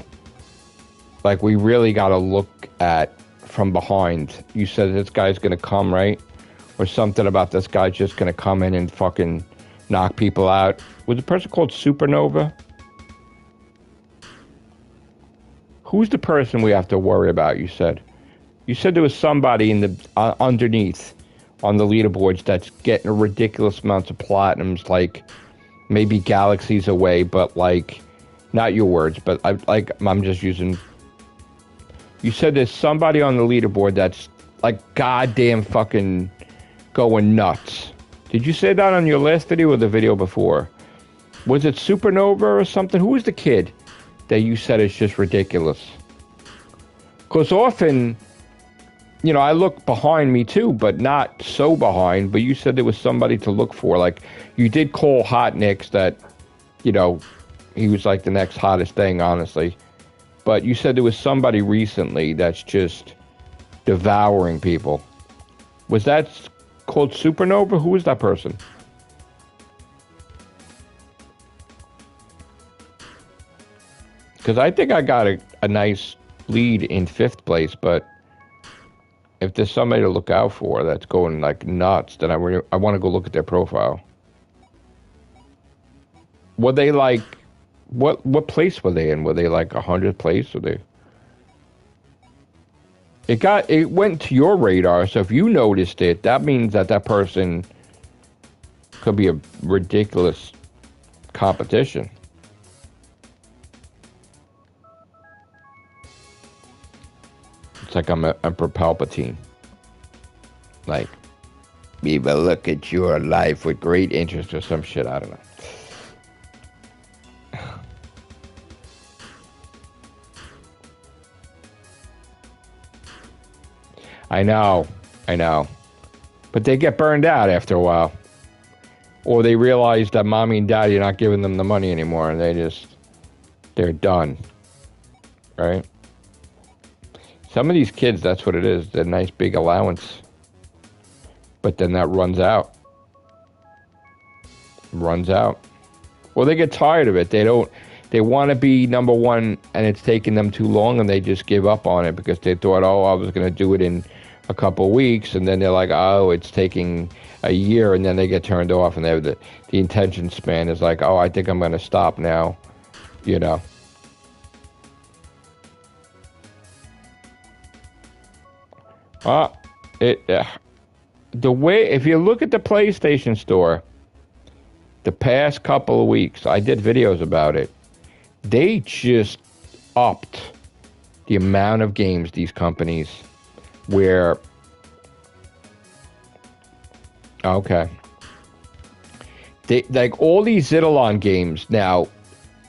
like, we really got to look at from behind? You said this guy's going to come, right? Or something about this guy just going to come in and fucking knock people out. Was the person called Supernova? Who's the person we have to worry about, you said? You said there was somebody in the underneath on the leaderboards that's getting ridiculous amounts of platinums, like maybe galaxies away, but like, not your words, but I'm just using. You said there's somebody on the leaderboard that's like goddamn fucking going nuts. Did you say that on your last video or the video before? Was it Supernova or something? Who was the kid that you said is just ridiculous? Because often, you know, I look behind me too, but not so behind. But you said there was somebody to look for. Like, you did call Hot Nicks that, you know, he was like the next hottest thing, honestly. But you said there was somebody recently that's just devouring people. Was that called Supernova? Who was that person? Because I think I got a nice lead in 5th place, but if there's somebody to look out for that's going like nuts, then I want to go look at their profile. Were they like, what place were they in? Were they like 100th place? Or they? It went to your radar, so if you noticed it, that means that person could be a ridiculous competition. It's like I'm Emperor Palpatine. Like, we will look at your life with great interest or some shit, I don't know. I know. But they get burned out after a while. Or they realize that mommy and daddy are not giving them the money anymore, and they're done. Right? Some of these kids, that's what it is. They're a nice big allowance. But then that runs out. Well, they get tired of it. They want to be number one, and it's taking them too long, and they just give up on it because they thought, oh, I was going to do it in a couple of weeks, and then they're like, oh, it's taking a year, and then they get turned off, and the attention span is like, oh, I think I'm going to stop now, you know. The way, if you look at the PlayStation Store, the past couple of weeks, I did videos about it. They just upped the amount of games, these companies, where, okay, they like all these Zidalon games now.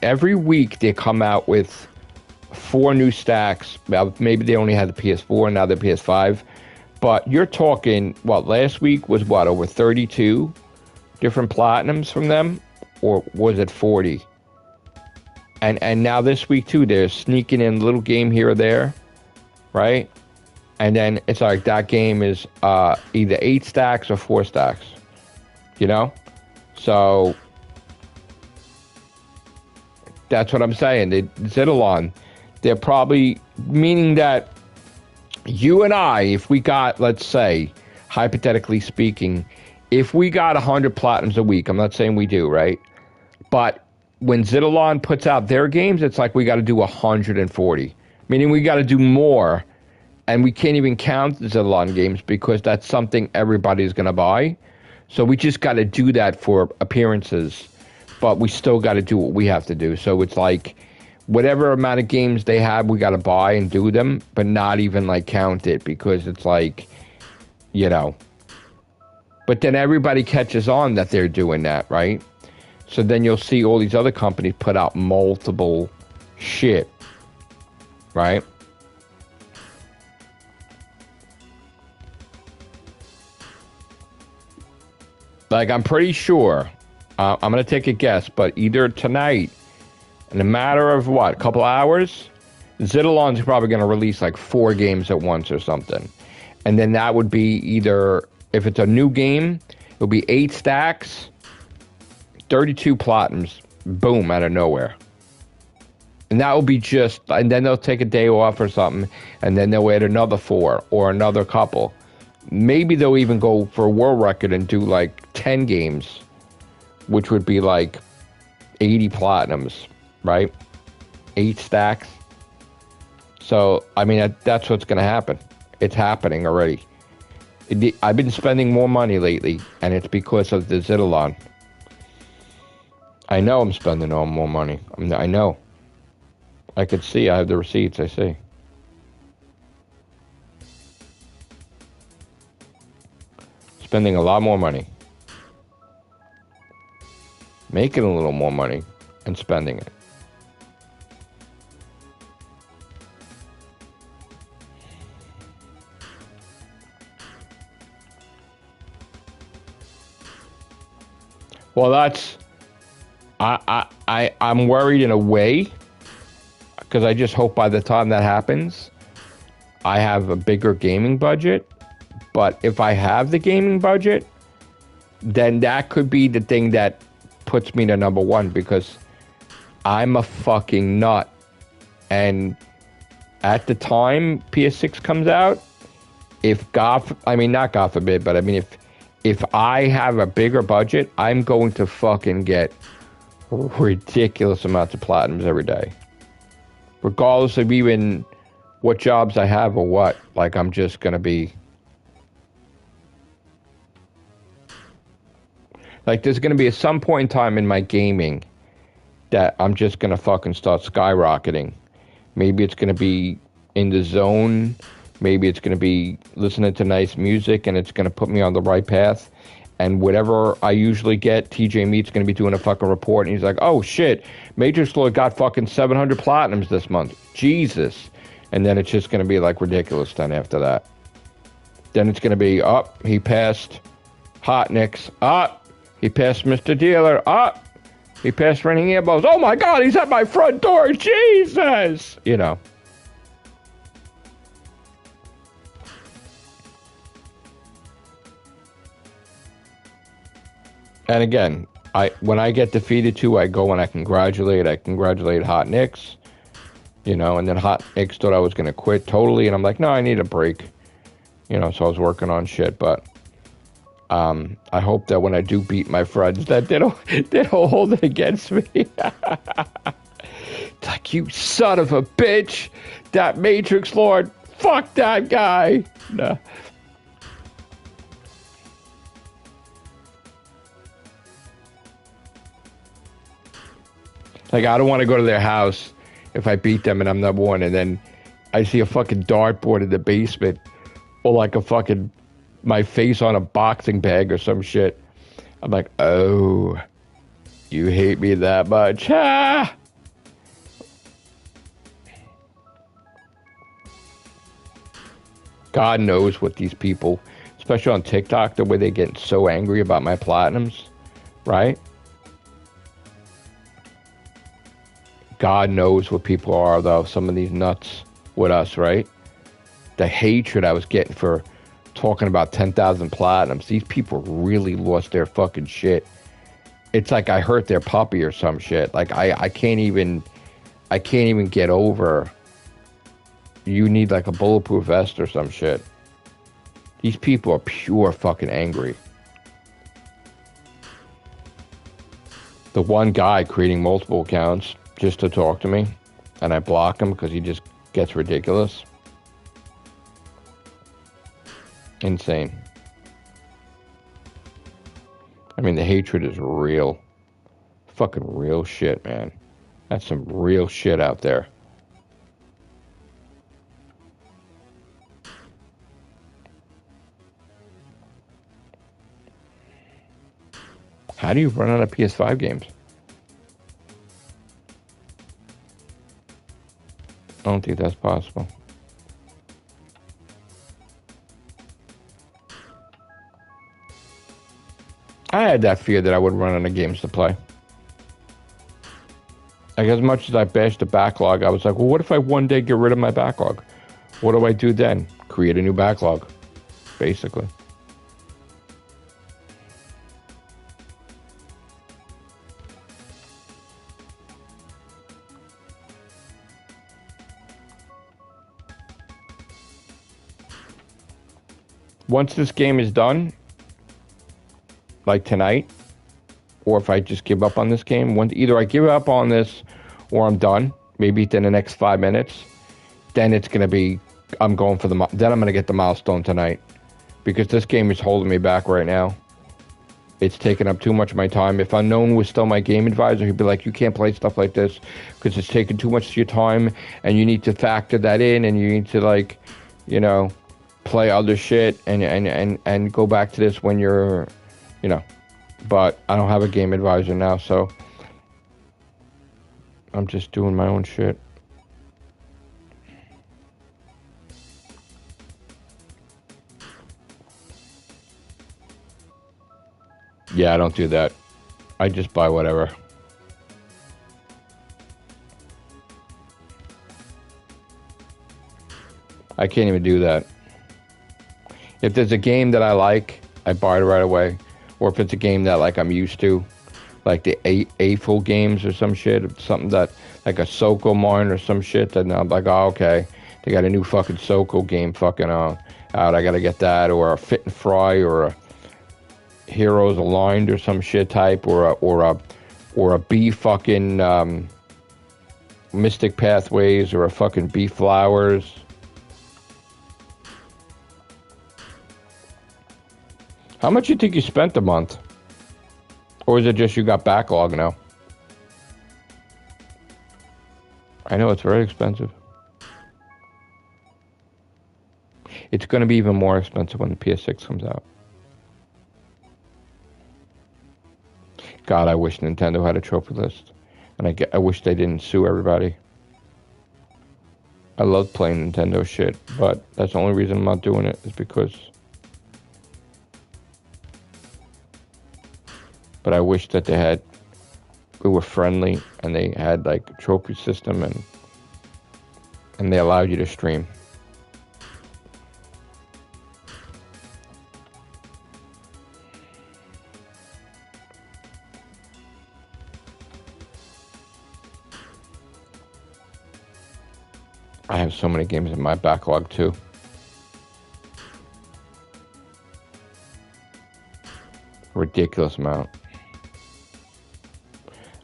Every week they come out with 4 new stacks. Well, maybe they only had the PS4, now the PS5. But you're talking, what, last week was what, over 32 different platinums from them? Or was it 40? And now this week, too, they're sneaking in a little game here or there, right? And then it's like that game is either 8 stacks or 4 stacks, you know? So that's what I'm saying. Zidalon, they're probably, meaning that you and I, if we got, let's say, hypothetically speaking, if we got 100 platinums a week, I'm not saying we do, right? But when Zidalon puts out their games, it's like we got to do 140, meaning we got to do more, and we can't even count the Zidalon games because that's something everybody's going to buy. So we just got to do that for appearances, but we still got to do what we have to do. So it's like whatever amount of games they have, we got to buy and do them, but not even like count it because it's like, you know. But then everybody catches on that they're doing that, right? So then you'll see all these other companies put out multiple shit, right? Like, I'm pretty sure, I'm going to take a guess, but either tonight, in a matter of what, a couple hours, Zidalon's probably going to release like 4 games at once or something. And then that would be either, if it's a new game, it'll be 8 stacks, 32 platinums, boom, out of nowhere. And that will be just, and then they'll take a day off or something, and then they'll add another 4 or another couple. Maybe they'll even go for a world record and do like 10 games, which would be like 80 platinums, right? 8 stacks. So, I mean, that's what's going to happen. It's happening already. I've been spending more money lately, and it's because of the Zidalon. I know I'm spending more money. I know. I could see. I have the receipts. I see. Spending a lot more money. Making a little more money and spending it. Well, that's... I'm worried in a way, because I just hope by the time that happens, I have a bigger gaming budget. But if I have the gaming budget, then that could be the thing that puts me to number 1, because I'm a fucking nut. And at the time PS6 comes out, if not God forbid, but I mean, if I have a bigger budget, I'm going to fucking get ridiculous amounts of platinums every day. Regardless of even what jobs I have or what. Like, I'm just going to be... Like, there's going to be at some point in time in my gaming that I'm just going to fucking start skyrocketing. Maybe it's going to be in the zone. Maybe it's going to be listening to nice music, and it's going to put me on the right path. And whatever I usually get, TJ Meat's going to be doing a fucking report, and he's like, oh shit, Matrixlord got fucking 700 platinums this month. Jesus. And then it's just going to be like ridiculous then after that. Then it's going to be, he passed Hot Nicks. He passed Mr. Dealer. He passed Renting Earballs. Oh my God, he's at my front door. Jesus. You know. And again, when I get defeated too, I go and I congratulate Hot Nicks, you know, and then Hot Nicks thought I was going to quit totally, and I'm like, no, I need a break, you know, so I was working on shit, but I hope that when I do beat my friends that they don't hold it against me. It's like, you son of a bitch, that Matrixlord, fuck that guy. No. Like, I don't want to go to their house if I beat them and I'm number 1, and then I see a fucking dartboard in the basement, or like a fucking, my face on a boxing bag or some shit. I'm like, oh, you hate me that much? Ah! God knows what these people, especially on TikTok, the way they get so angry about my platinums, right? God knows what people are, though, some of these nuts with us, right? The hatred I was getting for talking about 10,000 platinums. These people really lost their fucking shit. It's like I hurt their puppy or some shit. Like, I can't even get over. You need like a bulletproof vest or some shit. These people are pure fucking angry. The one guy creating multiple accounts just to talk to me, and I block him because he just gets ridiculous. Insane. I mean, the hatred is real. Fucking real shit, man. That's some real shit out there. How do you run out of PS5 games? I don't think that's possible. I had that fear that I would run out of games to play. Like, as much as I bashed the backlog, I was like, well, what if I one day get rid of my backlog? What do I do then? Create a new backlog, basically. Once this game is done, like tonight, or if I just give up on this game, either I give up on this or I'm done, maybe within the next 5 minutes, then it's going to be, then I'm going to get the milestone tonight. Because this game is holding me back right now. It's taking up too much of my time. If Unknown was still my game advisor, he'd be like, you can't play stuff like this because it's taking too much of your time and you need to factor that in and you need to, like, you know, play other shit and go back to this when you're, you know. But I don't have a game advisor now, so I'm just doing my own shit. Yeah, I don't do that. I just buy whatever. I can't even do that. If there's a game that I like, I buy it right away. Or if it's a game that, like, I'm used to, like the A-full games or some shit, something that, like a Soko mine or some shit, then I'm like, oh, okay, they got a new fucking Soko game fucking out. I gotta get that, or a Fit and Fry, or a Heroes Aligned or some shit type, or a B fucking Mystic Pathways, or a fucking B Flowers. How much you think you spent a month? Or is it just you got backlog now? I know it's very expensive. It's going to be even more expensive when the PS6 comes out. God, I wish Nintendo had a trophy list. And I wish they didn't sue everybody. I love playing Nintendo shit, but that's the only reason I'm not doing it is because... But I wish that they were friendly and they had like a trophy system and they allowed you to stream. I have so many games in my backlog too. Ridiculous amount.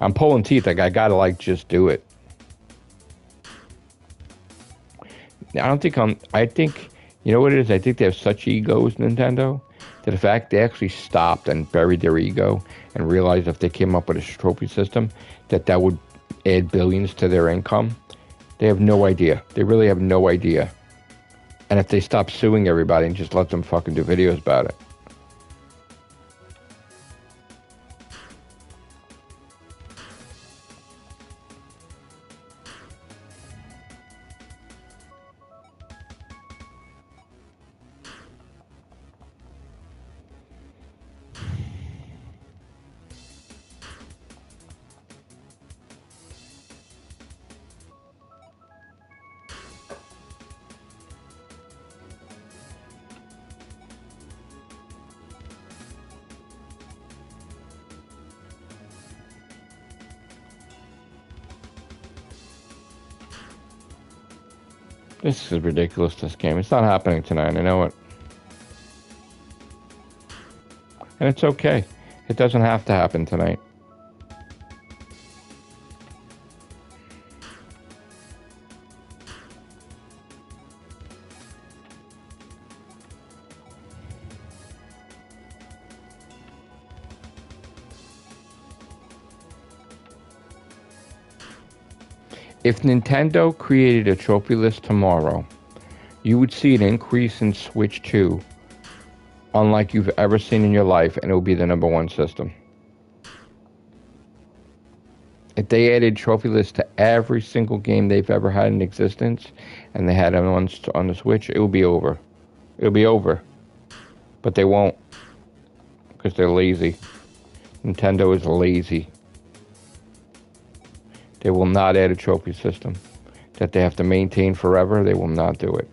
I'm pulling teeth. Like, I gotta, like, just do it. I think, you know what it is? I think they have such egos, Nintendo, that the fact they actually stopped and buried their ego and realized if they came up with a trophy system, that would add billions to their income. They have no idea. They really have no idea. And if they stop suing everybody and just let them fucking do videos about it. This is ridiculous, this game. It's not happening tonight, I know it. And it's okay. It doesn't have to happen tonight. If Nintendo created a trophy list tomorrow, you would see an increase in Switch 2 unlike you've ever seen in your life, and it will be the #1 system. If they added trophy lists to every single game they've ever had in existence, and they had them on the Switch, it will be over. It'll be over. But they won't, because they're lazy. Nintendo is lazy. They will not add a trophy system that they have to maintain forever. They will not do it.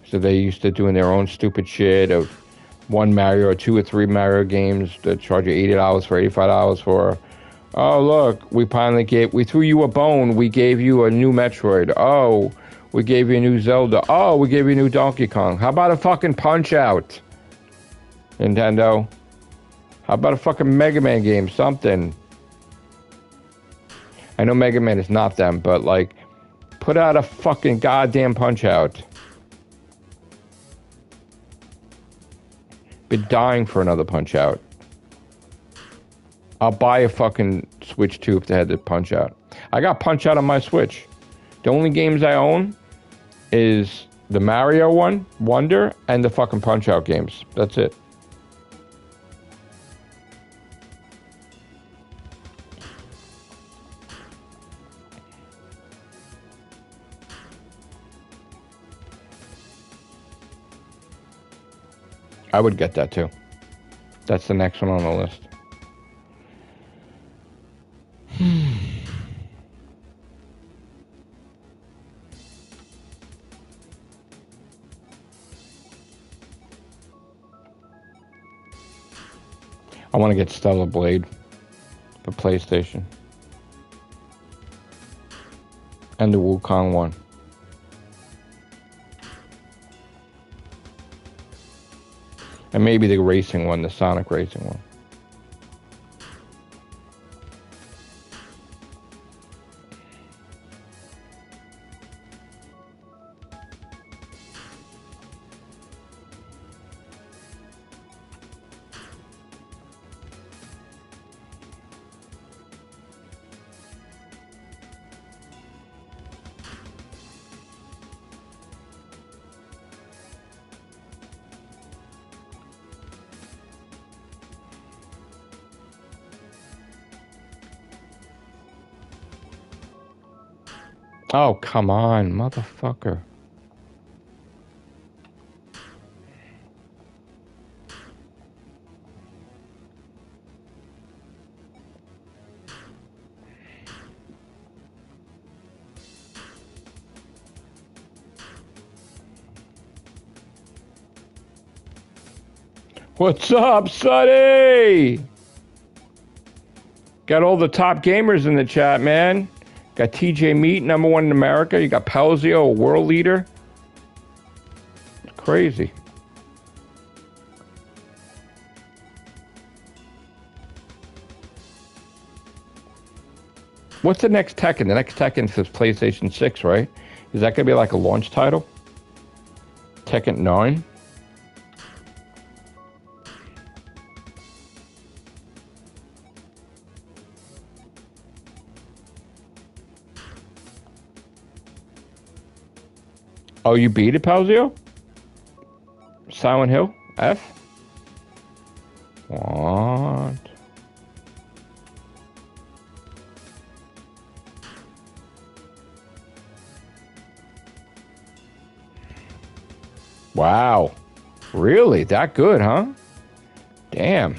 So they used to doing their own stupid shit of one Mario or 2 or 3 Mario games that charge you $80 for $85 for. Oh, look, we threw you a bone. We gave you a new Metroid. Oh, We gave you a new Zelda. Oh, we gave you a new Donkey Kong. How about a fucking Punch-Out? Nintendo. How about a fucking Mega Man game? Something. I know Mega Man is not them, but like, put out a fucking goddamn Punch-Out. Been dying for another Punch-Out. I'll buy a fucking Switch 2 if they had the Punch-Out. I got Punch-Out on my Switch. The only games I own is the Mario one, Wonder, and the fucking Punch-Out games. That's it. I would get that too. That's the next one on the list. I want to get Stellar Blade for PlayStation. And the Wukong one. And maybe the racing one, the Sonic racing one. Oh, come on, motherfucker. What's up, Sonny? Got all the top gamers in the chat, man. Got TJ Meat, #1 in America. You got Pelzio, a world leader. Crazy. What's the next Tekken? The next Tekken says PlayStation 6, right? Is that going to be like a launch title? Tekken 9? Oh, you beat it, Palzio? Silent Hill? F? What? Wow. Really? That good, huh? Damn.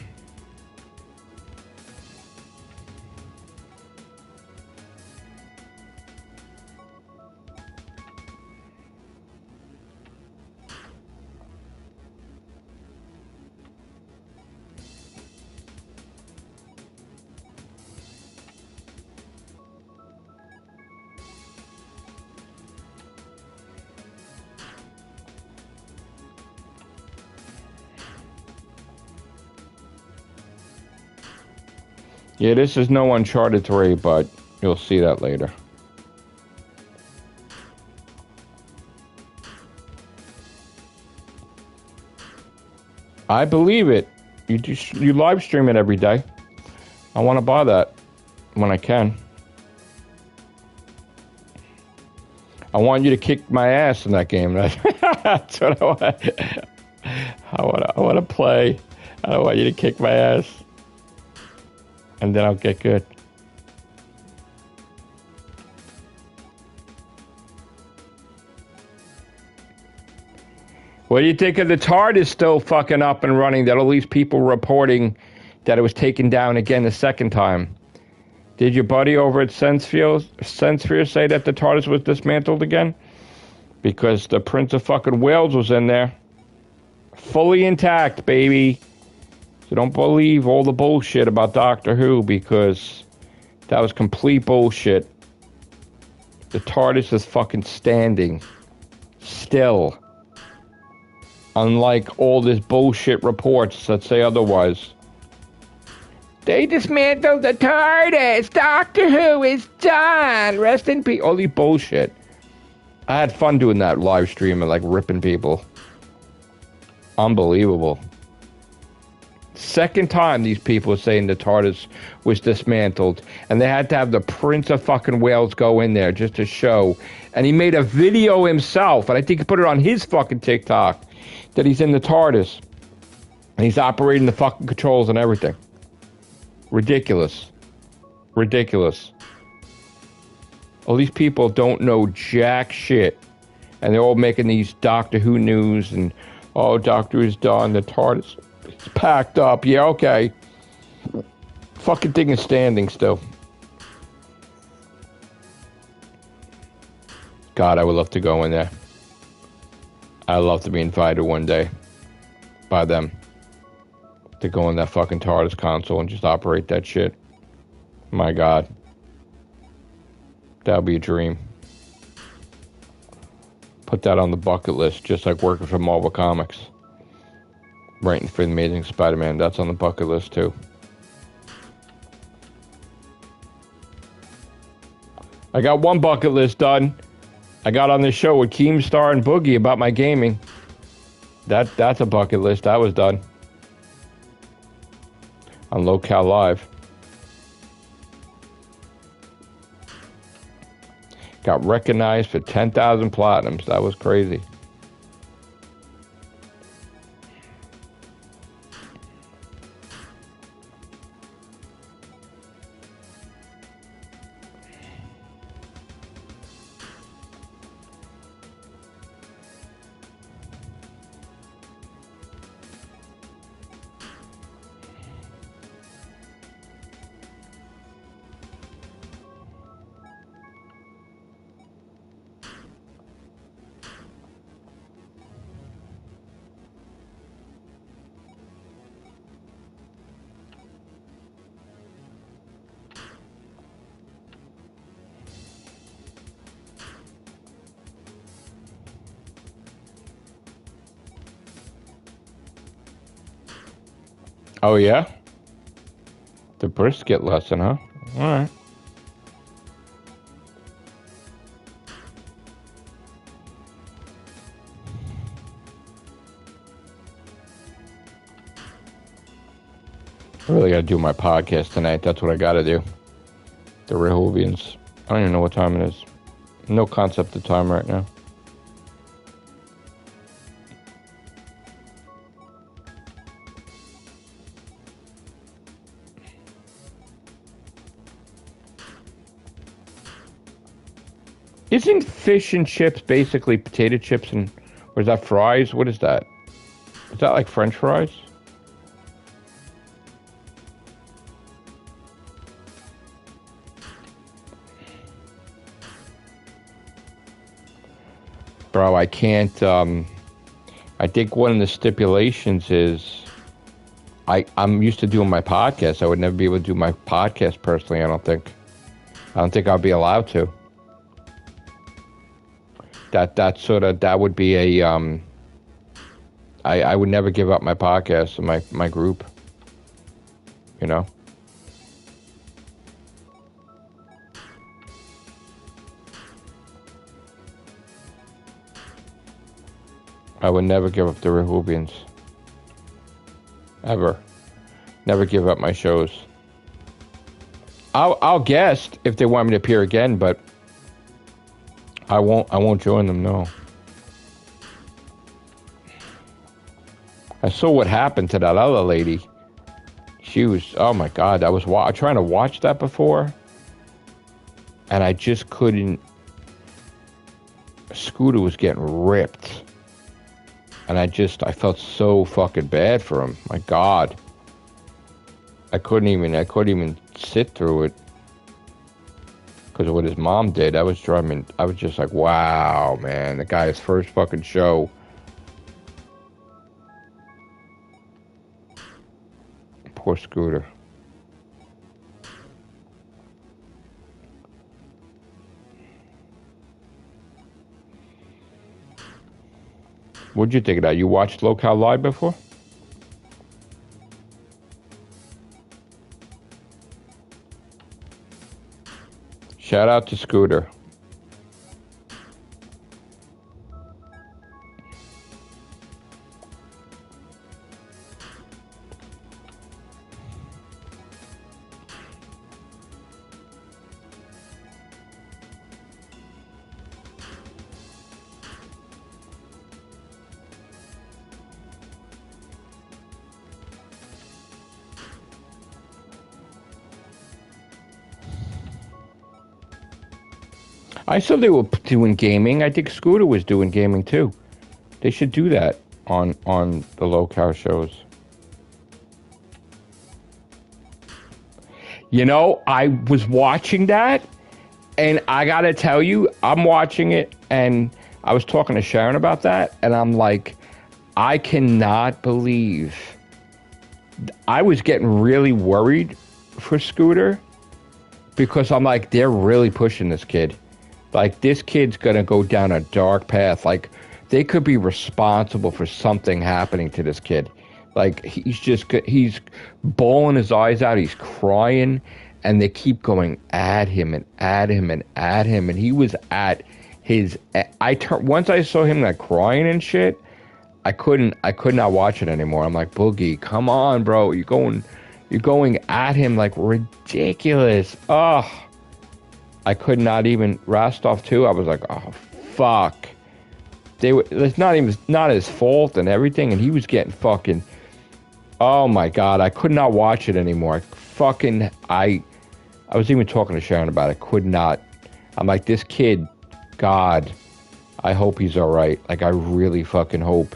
Yeah, this is no Uncharted 3, but you'll see that later. I believe it. You live stream it every day. I want to buy that when I can. I want you to kick my ass in that game. That's what I want. I want to play. I don't want you to kick my ass. And then I'll get good. What do you think of the TARDIS still fucking up and running? That at least people reporting that it was taken down again the second time. Did your buddy over at SenSphere say that the TARDIS was dismantled again? Because the Prince of fucking Wales was in there. Fully intact, baby. So don't believe all the bullshit about Doctor Who, because that was complete bullshit. The TARDIS is fucking standing. Still. Unlike all this bullshit reports that say otherwise. They dismantled the TARDIS. Doctor Who is done. Rest in peace. All these bullshit. I had fun doing that live stream and like ripping people. Unbelievable. Second time these people are saying the TARDIS was dismantled. And they had to have the Prince of fucking Wales go in there just to show. And he made a video himself. And I think he put it on his fucking TikTok. That he's in the TARDIS. And he's operating the fucking controls and everything. Ridiculous. Ridiculous. All these people don't know jack shit. And they're all making these Doctor Who news. And, oh, Doctor Who's done. The TARDIS is packed up. Yeah, okay. Fucking thing is standing still. God, I would love to go in there. I'd love to be invited one day by them to go in that fucking TARDIS console and just operate that shit. My God. That would be a dream. Put that on the bucket list, just like working for Marvel Comics. Writing for the Amazing Spider-Man, that's on the bucket list too. I got one bucket list done. I got on this show with Keemstar and Boogie about my gaming. That's a bucket list. That was done. On Locale Live. Got recognized for 10,000 platinums. That was crazy. Oh, yeah? The brisket lesson, huh? All right. I really got to do my podcast tonight. That's what I got to do. The Rehovians. I don't even know what time it is. No concept of time right now. Isn't fish and chips basically potato chips and, or is that fries? What is that? Is that like French fries? Bro, I can't, I think one of the stipulations is I'm used to doing my podcast. I would never be able to do my podcast personally, I don't think. I don't think I'll be allowed to. That would be a, I would never give up my podcast and my group, you know? I would never give up the Rehovians. Ever. Never give up my shows. I'll guest if they want me to appear again, but I won't join them, no. I saw what happened to that other lady. She was, oh my God, I was trying to watch that before, and I just couldn't. Scooter was getting ripped. And I felt so fucking bad for him. My God. I couldn't even sit through it. Because of what his mom did. I was just like, wow, man. The guy's first fucking show. Poor Scooter. What'd you think of that? You watched Locale Live before? Shout out to Scooter. I saw they were doing gaming. I think Scooter was doing gaming too. They should do that on the Locale shows. You know, I was watching that, and I gotta tell you, I'm watching it, and I was talking to Sharon about that, and I'm like, I cannot believe. I was getting really worried for Scooter because I'm like, they're really pushing this kid. Like, this kid's gonna go down a dark path. Like, they could be responsible for something happening to this kid. Like, he's bawling his eyes out. He's crying, and they keep going at him and at him and at him. And he was at his. Once I saw him like crying and shit, I could not watch it anymore. I'm like, Boogie, come on, bro. You're going at him like ridiculous. Oh. I could not even. Rostov too. I was like, oh fuck. It's not his fault and everything, and he was getting fucking. Oh my god, I could not watch it anymore. I was even talking to Sharon about it. Could not. I'm like, this kid, God, I hope he's all right. Like, I really fucking hope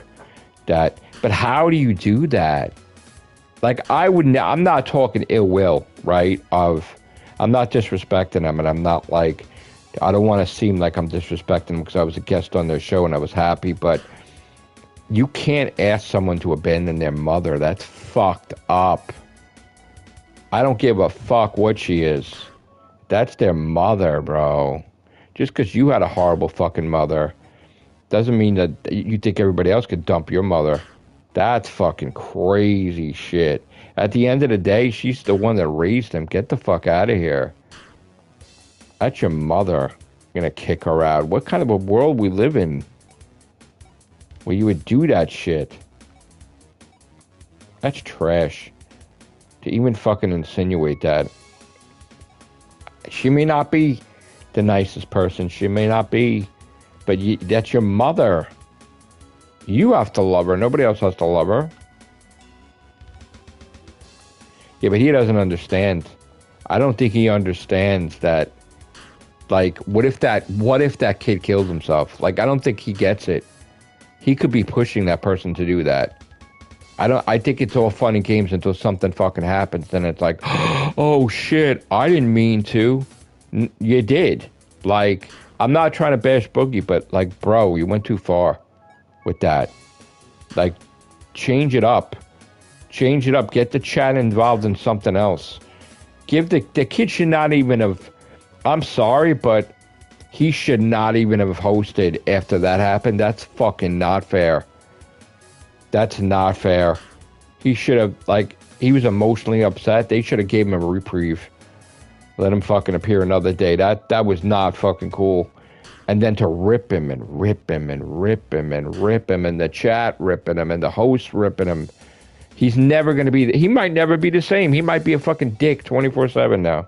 that. But how do you do that? Like, I'm not talking ill will, right? I'm not disrespecting them, and I'm not like, I don't want to seem like I'm disrespecting them because I was a guest on their show and I was happy, but you can't ask someone to abandon their mother. That's fucked up. I don't give a fuck what she is. That's their mother, bro. Just because you had a horrible fucking mother doesn't mean that you think everybody else could dump your mother. That's fucking crazy shit. At the end of the day, she's the one that raised him. Get the fuck out of here. That's your mother. You're gonna kick her out. What kind of a world we live in where you would do that shit? That's trash. To even fucking insinuate that. She may not be the nicest person. She may not be. But that's your mother. You have to love her. Nobody else has to love her. Yeah, but he doesn't understand. I don't think he understands that. Like, what if that kid killed himself? Like, I don't think he gets it. He could be pushing that person to do that. I think it's all fun and games until something fucking happens. Then it's like, oh shit, I didn't mean to. You did. Like, I'm not trying to bash Boogie, but like, bro, you went too far with that. Like, change it up. Change it up. Get the chat involved in something else. Give the kid should not even have. I'm sorry, but he should not even have hosted after that happened. That's fucking not fair. That's not fair. He should have, like, he was emotionally upset. They should have gave him a reprieve. Let him fucking appear another day. That was not fucking cool. And then to rip him and rip him and rip him and rip him, and the chat ripping him and the host ripping him. He's never going to be, he might never be the same. He might be a fucking dick 24/7 now.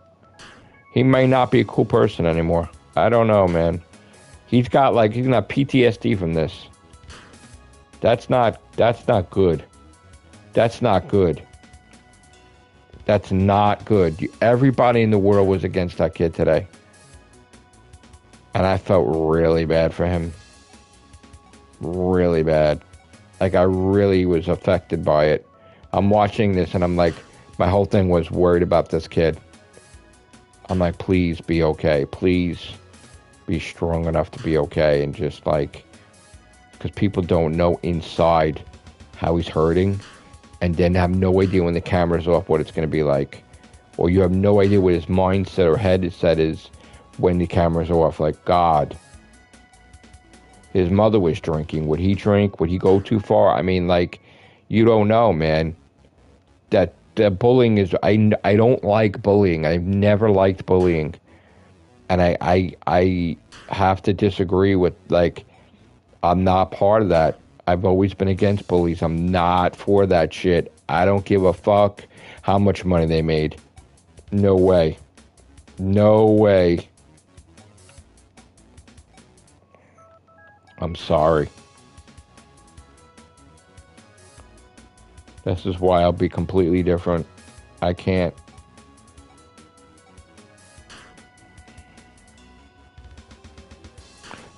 He might not be a cool person anymore. I don't know, man. He's got PTSD from this. That's not good. That's not good. That's not good. Everybody in the world was against that kid today. And I felt really bad for him. Really bad. Like, I really was affected by it. I'm watching this and I'm like, my whole thing was worried about this kid. I'm like, please be okay. Please be strong enough to be okay. And just like, because people don't know inside how he's hurting, and then have no idea when the camera's off what it's going to be like. Or you have no idea what his mindset or headset is when the camera's off. Like, God. His mother was drinking. Would he drink? Would he go too far? I mean, like, you don't know, man. That bullying is. I don't like bullying. I've never liked bullying, and I have to disagree with, like, I'm not part of that. I've always been against bullies. I'm not for that shit. I don't give a fuck how much money they made. No way. No way. I'm sorry. This is why I'll be completely different. I can't.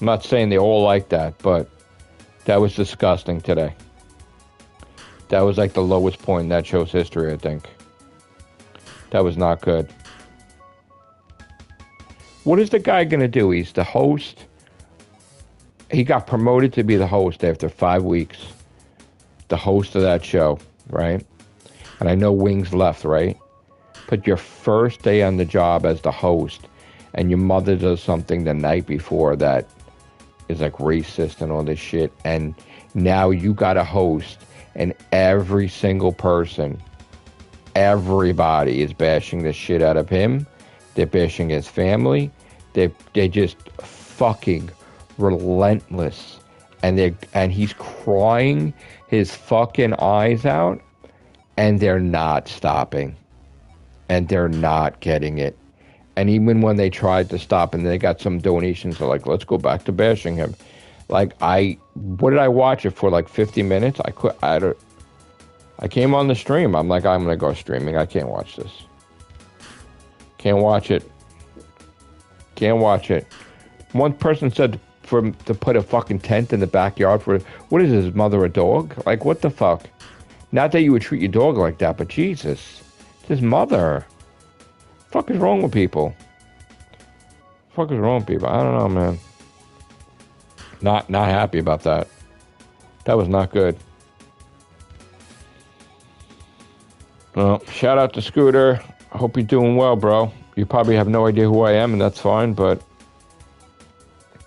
I'm not saying they all like that, but that was disgusting today. That was like the lowest point in that show's history, I think. That was not good. What is the guy going to do? He's the host. He got promoted to be the host after 5 weeks. The host of that show, right? And I know Wings left, right? But your first day on the job as the host, and your mother does something the night before that is like racist and all this shit, and now you got a host, and every single person, everybody is bashing the shit out of him. They're bashing his family. They're just fucking relentless, and he's crying his fucking eyes out, and they're not stopping, and they're not getting it. And even when they tried to stop and they got some donations, they're like, let's go back to bashing him. Like, what did I watch it for, like 50 minutes? I came on the stream. I'm like, I'm going to go streaming. I can't watch this. Can't watch it. Can't watch it. One person said to put a fucking tent in the backyard for, what is his mother, a dog? Like, what the fuck? Not that you would treat your dog like that, but Jesus. It's his mother. Fuck is wrong with people? Fuck is wrong with people? I don't know, man. Not happy about that. That was not good. Well, shout out to Scooter. I hope you're doing well, bro. You probably have no idea who I am, and that's fine, but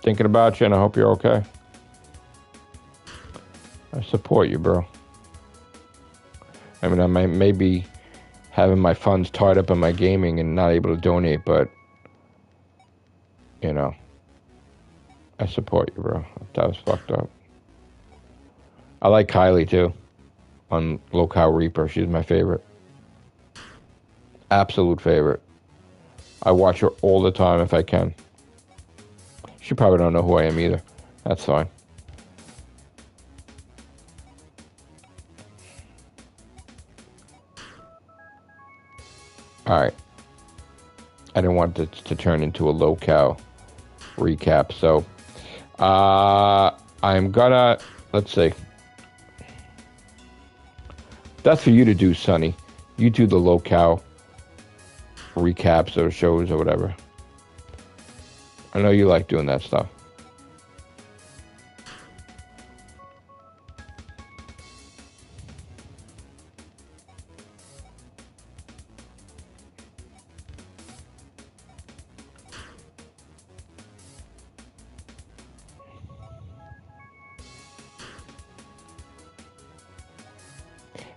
thinking about you, and I hope you're okay. I support you, bro. I mean, I may be having my funds tied up in my gaming and not able to donate, but, you know, I support you, bro. That was fucked up. I like Kylie, too, on Locale Reaper. She's my favorite. Absolute favorite. I watch her all the time if I can. She probably don't know who I am either. That's fine. Alright. I didn't want it to turn into a Locale recap, so I'm gonna, let's see. That's for you to do, Sonny. You do the Locale recaps or shows or whatever. I know you like doing that stuff.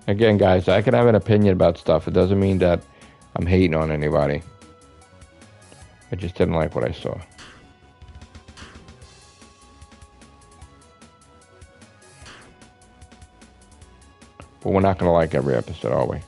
Again, guys, I can have an opinion about stuff. It doesn't mean that I'm hating on anybody. I just didn't like what I saw. But we're not going to like every episode, are we?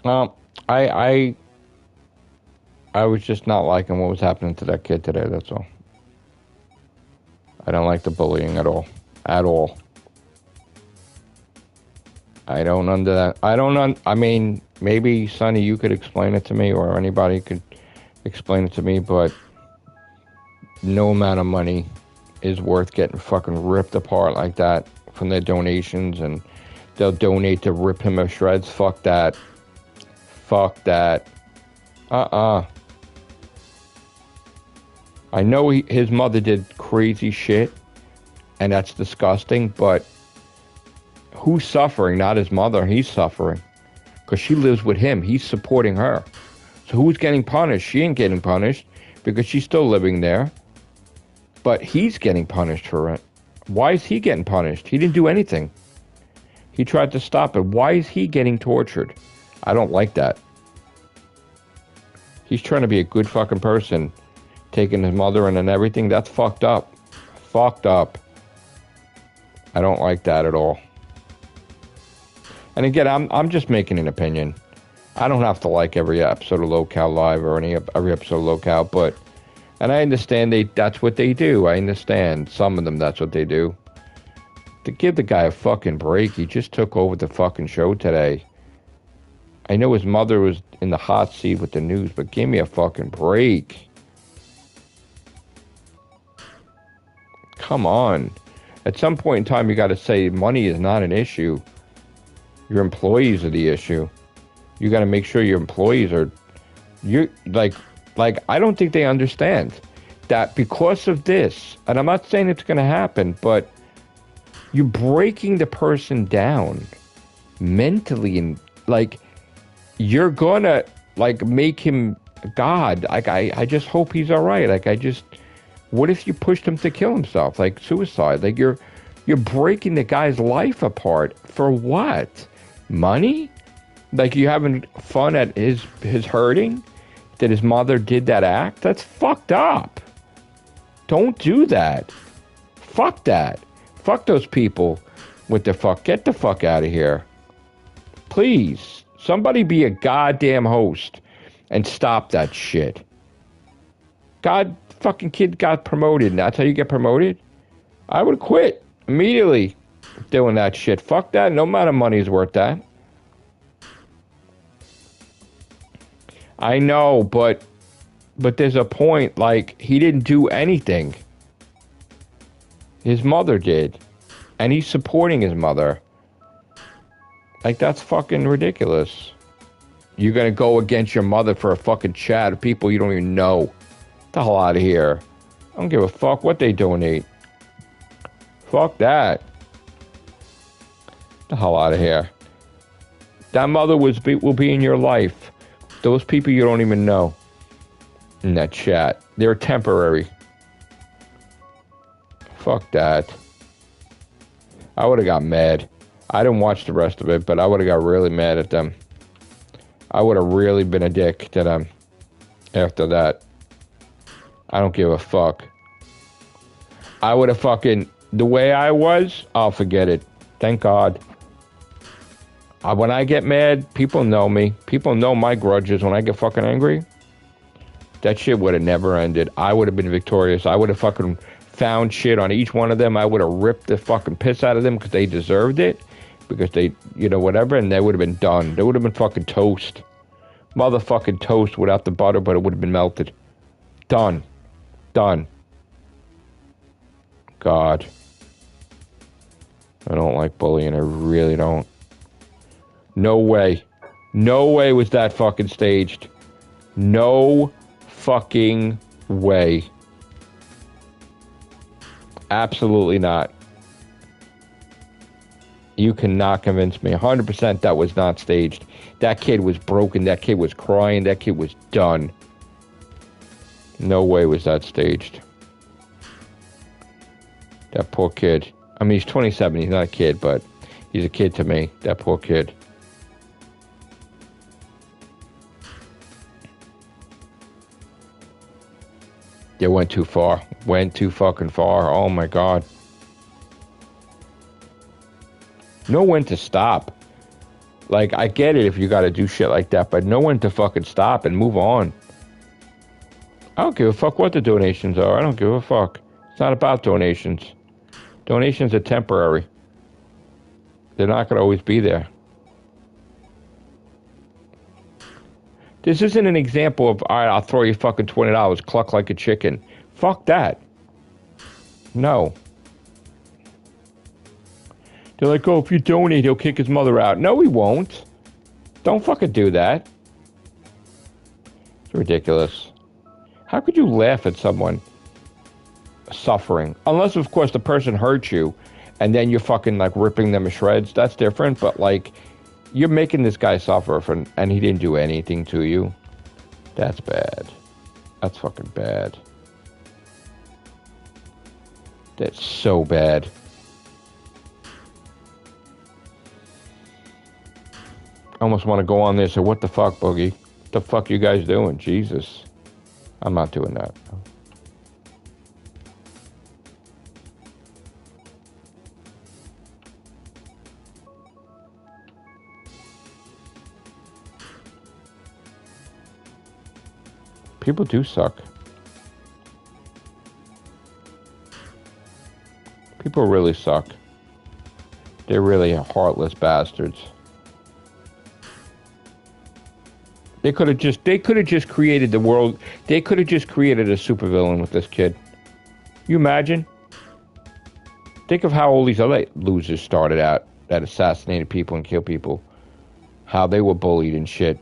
Um, I, I, I was just not liking what was happening to that kid today. That's all. I don't like the bullying at all. At all. I don't under that. I mean, maybe Sonny, you could explain it to me, or anybody could explain it to me. But no amount of money is worth getting fucking ripped apart like that from their donations, and they'll donate to rip him to shreds. Fuck that. Fuck that. I know his mother did crazy shit, and that's disgusting, but who's suffering? Not his mother. He's suffering. Because she lives with him. He's supporting her. So who's getting punished? She ain't getting punished because she's still living there. But he's getting punished for it. Why is he getting punished? He didn't do anything. He tried to stop it. Why is he getting tortured? I don't like that. He's trying to be a good fucking person. Taking his mother in and everything. That's fucked up. Fucked up. I don't like that at all. And again, I'm just making an opinion. I don't have to like every episode of Locale Live or every episode of Locale, but, and I understand that's what they do. I understand some of them, that's what they do. To give the guy a fucking break, he just took over the fucking show today. I know his mother was in the hot seat with the news, but give me a fucking break. Come on. At some point in time, you got to say money is not an issue. Your employees are the issue. You got to make sure your employees are, like I don't think they understand that because of this, and I'm not saying it's going to happen, but you're breaking the person down mentally, and like you're gonna like make him God. Like I just hope he's all right. What if you pushed him to kill himself, like suicide? Like you're breaking the guy's life apart for what? Money? Like you having fun at his hurting? That his mother did that act? That's fucked up. Don't do that. Fuck that. Fuck those people with the fuck. Get the fuck out of here. Please. Somebody be a goddamn host and stop that shit. God, fucking kid got promoted. That's how you get promoted? I would quit immediately doing that shit. Fuck that. No amount of money is worth that. I know, but there's a point, like, he didn't do anything. His mother did. And he's supporting his mother. Like, that's fucking ridiculous. You're gonna go against your mother for a fucking chat of people you don't even know. Get the hell out of here. I don't give a fuck what they donate. Fuck that. Get the hell out of here. That mother will be in your life. Those people you don't even know in that chat. They're temporary. Fuck that. I would have got mad. I didn't watch the rest of it, but I would have got really mad at them. I would have really been a dick to them after that. I don't give a fuck. I would have fucking... The way I was, I'll forget it. Thank God. When I get mad, people know me. People know my grudges when I get fucking angry. That shit would have never ended. I would have been victorious. I would have fucking found shit on each one of them. I would have ripped the fucking piss out of them because they deserved it. Because they, whatever, and they would have been done. They would have been fucking toast. Motherfucking toast without the butter, but it would have been melted. Done. Done. God. I don't like bullying. I really don't. No way. No way was that fucking staged. No fucking way. Absolutely not. You cannot convince me 100% that was not staged. That kid was broken. That kid was crying. That kid was done. No way was that staged. That poor kid. I mean, he's 27. He's not a kid, but he's a kid to me. That poor kid. They went too far. Went too fucking far. Oh my God. Know when to stop. Like, I get it if you gotta do shit like that, but know when to fucking stop and move on. I don't give a fuck what the donations are. I don't give a fuck. It's not about donations. Donations are temporary. They're not gonna always be there. This isn't an example of, all right, I'll throw you fucking $20, cluck like a chicken. Fuck that. No. They're like, oh, if you donate, he'll kick his mother out. No, he won't. Don't fucking do that. It's ridiculous. How could you laugh at someone suffering? Unless, of course, the person hurts you, and then you're fucking, like, ripping them to shreds. That's different, but, like, you're making this guy suffer, and he didn't do anything to you. That's bad. That's fucking bad. That's so bad. I almost want to go on there and say, what the fuck, Boogie? What the fuck you guys doing? Jesus. I'm not doing that. People do suck. People really suck. They're really heartless bastards. They could have just created the world. They could have just created a supervillain with this kid. You imagine? Think of how all these other losers started out that assassinated people and killed people. How they were bullied and shit.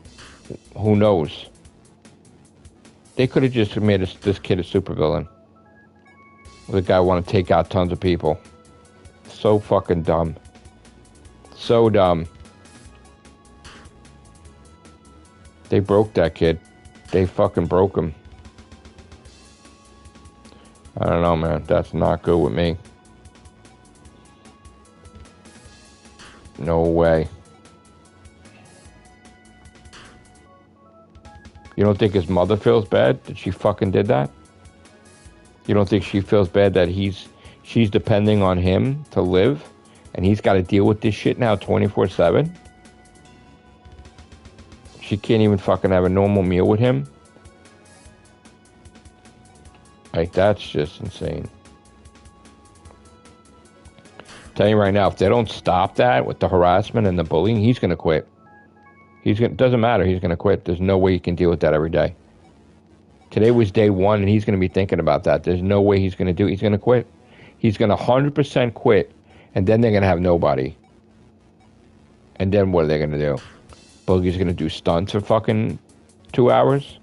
Who knows? They could have just made this kid a supervillain. The guy want to take out tons of people. So fucking dumb. So dumb. They broke that kid. They fucking broke him. I don't know, man. That's not good with me. No way. You don't think his mother feels bad that she fucking did that? You don't think she feels bad that she's depending on him to live, and he's got to deal with this shit now 24/7? She can't even fucking have a normal meal with him? Like, that's just insane. I'm telling you right now, if they don't stop that with the harassment and the bullying, he's going to quit. Doesn't matter, he's going to quit. There's no way he can deal with that every day. Today was day one, and he's going to be thinking about that. There's no way he's going to do it. He's going to quit. He's going to 100% quit, and then they're going to have nobody. And then what are they going to do? Boogie's going to do stunts for fucking 2 hours?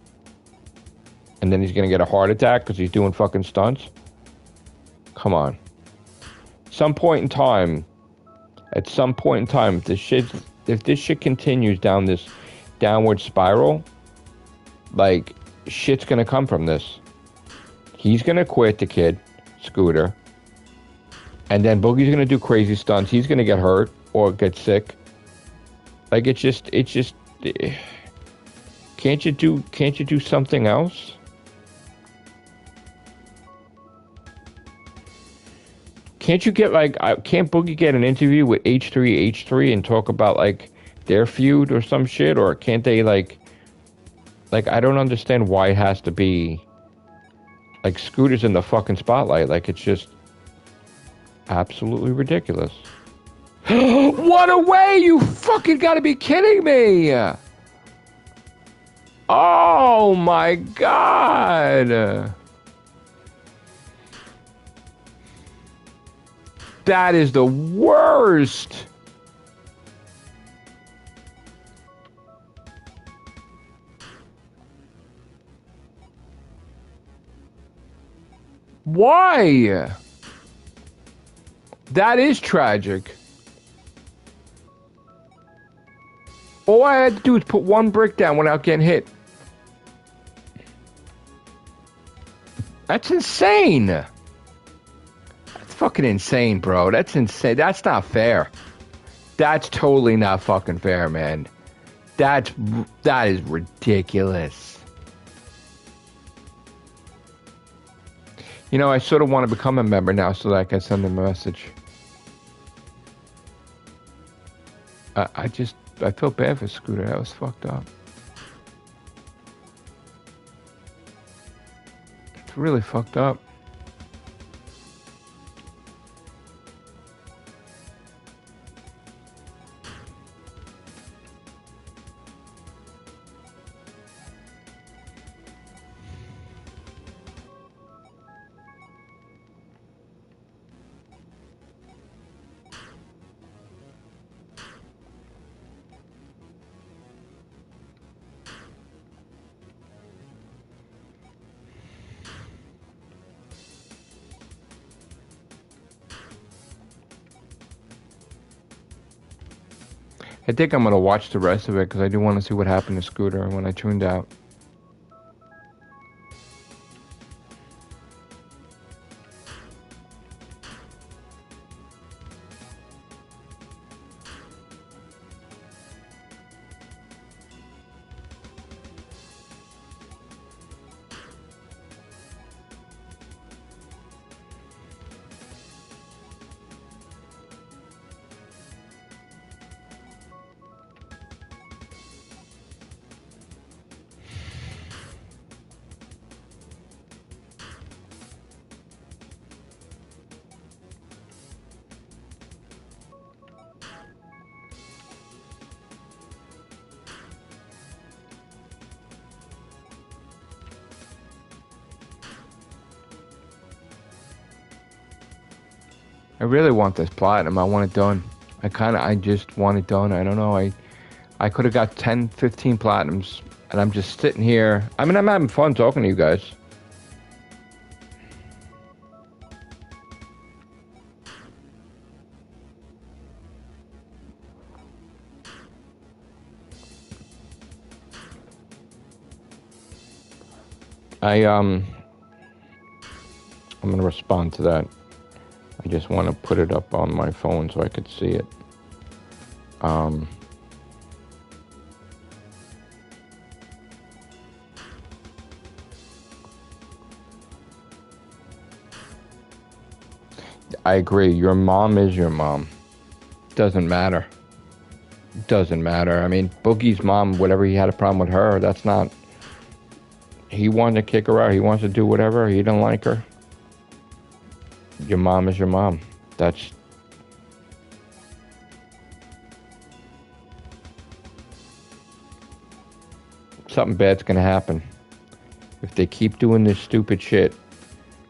And then he's going to get a heart attack because he's doing fucking stunts? Come on. At some point in time, if this shit continues down this downward spiral, like, shit's going to come from this. He's going to quit, the kid, Scooter. And then Boogie's going to do crazy stunts. He's going to get hurt or get sick. Like, it's just, can't you do something else? Can't you get, like, can't Boogie get an interview with H3 and talk about, like, their feud or some shit? Or can't they, like, I don't understand why it has to be, like, Scooter's in the fucking spotlight. Like, it's just absolutely ridiculous. What a way! You fucking gotta be kidding me! Oh my god! That is the worst! Why? That is tragic. All I had to do is put one brick down without getting hit. That's insane. That's fucking insane, bro. That's insane. That's not fair. That's totally not fucking fair, man. That is ridiculous. You know, I sort of want to become a member now so that I can send them a message. I feel bad for Scooter. That was fucked up. It's really fucked up. I think I'm gonna watch the rest of it because I do want to see what happened to Scooter when I tuned out. I really want this platinum. I want it done. I just want it done. I don't know. I could have got 10, 15 platinums, and I'm just sitting here. I mean, I'm having fun talking to you guys. I'm gonna respond to that. I just want to put it up on my phone so I could see it. I agree. Your mom is your mom. Doesn't matter. Doesn't matter. I mean, Boogie's mom, whatever he had a problem with her, that's not... He wanted to kick her out. He wants to do whatever. He didn't like her. Your mom is your mom. That's... Something bad's gonna happen. If they keep doing this stupid shit,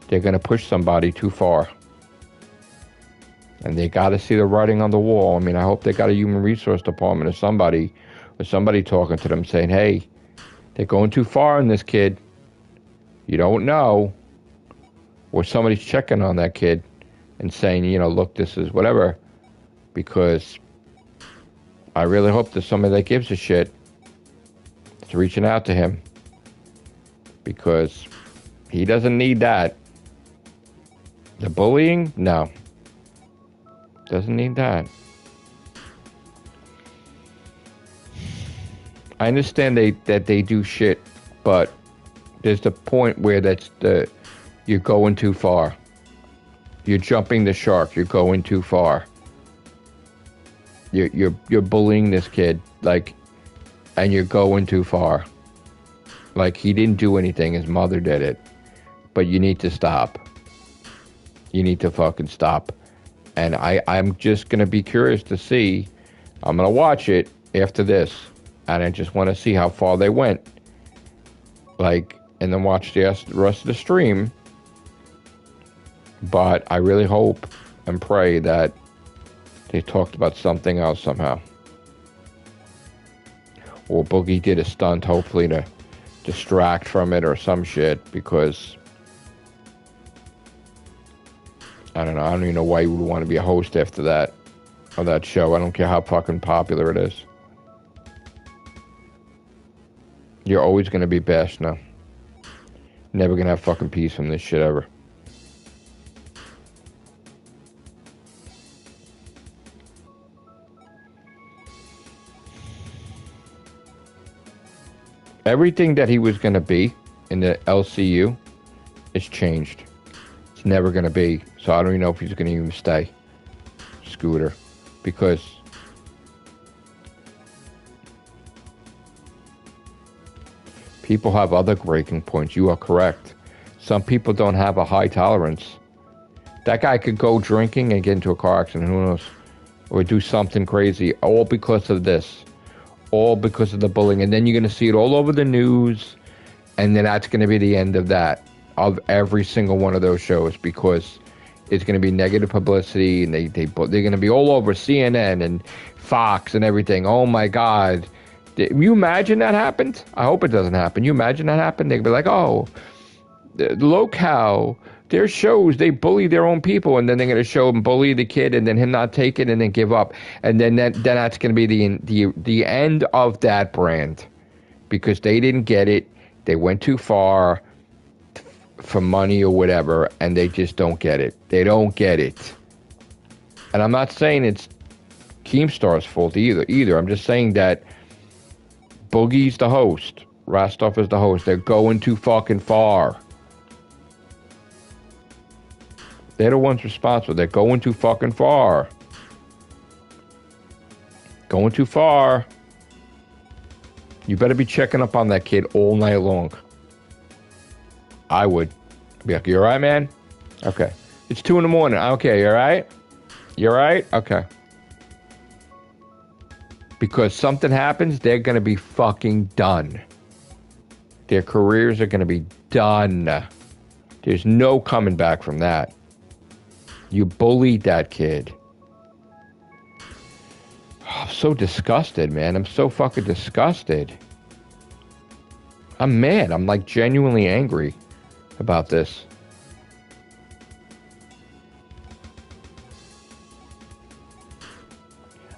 they're gonna push somebody too far. And they gotta see the writing on the wall. I mean, I hope they got a human resource department or somebody talking to them saying, hey, they're going too far on this kid. You don't know. Or somebody's checking on that kid and saying, you know, look, this is whatever. Because I really hope there's somebody that gives a shit that's reaching out to him. Because he doesn't need that. The bullying? No. Doesn't need that. I understand that they do shit, but there's the point where you're going too far. You're jumping the shark. You're going too far. You're bullying this kid, like, and you're going too far. Like, he didn't do anything. His mother did it. But you need to stop. You need to fucking stop. And I'm just going to be curious to see. I'm going to watch it after this. And I just want to see how far they went. Like, and then watch the rest of the stream. But I really hope and pray that they talked about something else somehow. Or Boogie did a stunt, hopefully, to distract from it or some shit. Because, I don't know. I don't even know why you would want to be a host after that. Of that show. I don't care how fucking popular it is. You're always going to be bashed now. Never going to have fucking peace from this shit ever. Everything that he was going to be in the LCU is changed. It's never going to be. So I don't even know if he's going to even stay. Scooter. Because People have other breaking points. You are correct. Some people don't have a high tolerance. That guy could go drinking and get into a car accident, who knows? Or do something crazy, all because of this. All because of the bullying. And then you're going to see it all over the news, and then that's going to be the end of that, of every single one of those shows, because it's going to be negative publicity, and they're going to be all over CNN and Fox and everything. Oh my God. You imagine that happened? I hope it doesn't happen. You imagine that happened? They'd be like, oh, the locale, their shows, they bully their own people, and then they're going to show him bully the kid, and then him not take it, and then give up. And then that's going to be the end of that brand, because they didn't get it. They went too far for money or whatever, and they just don't get it. They don't get it. And I'm not saying it's Keemstar's fault either. I'm just saying that Boogie's the host. Rostov is the host. They're going too fucking far. They're the ones responsible. They're going too fucking far. Going too far. You better be checking up on that kid all night long. I would. Be like, you all right, man? Okay. It's 2 a.m. Okay, you all right? You all right? Okay. Because something happens, they're going to be fucking done. Their careers are going to be done. There's no coming back from that. You bullied that kid. Oh, I'm so disgusted, man. I'm so fucking disgusted. I'm mad. I'm like genuinely angry about this.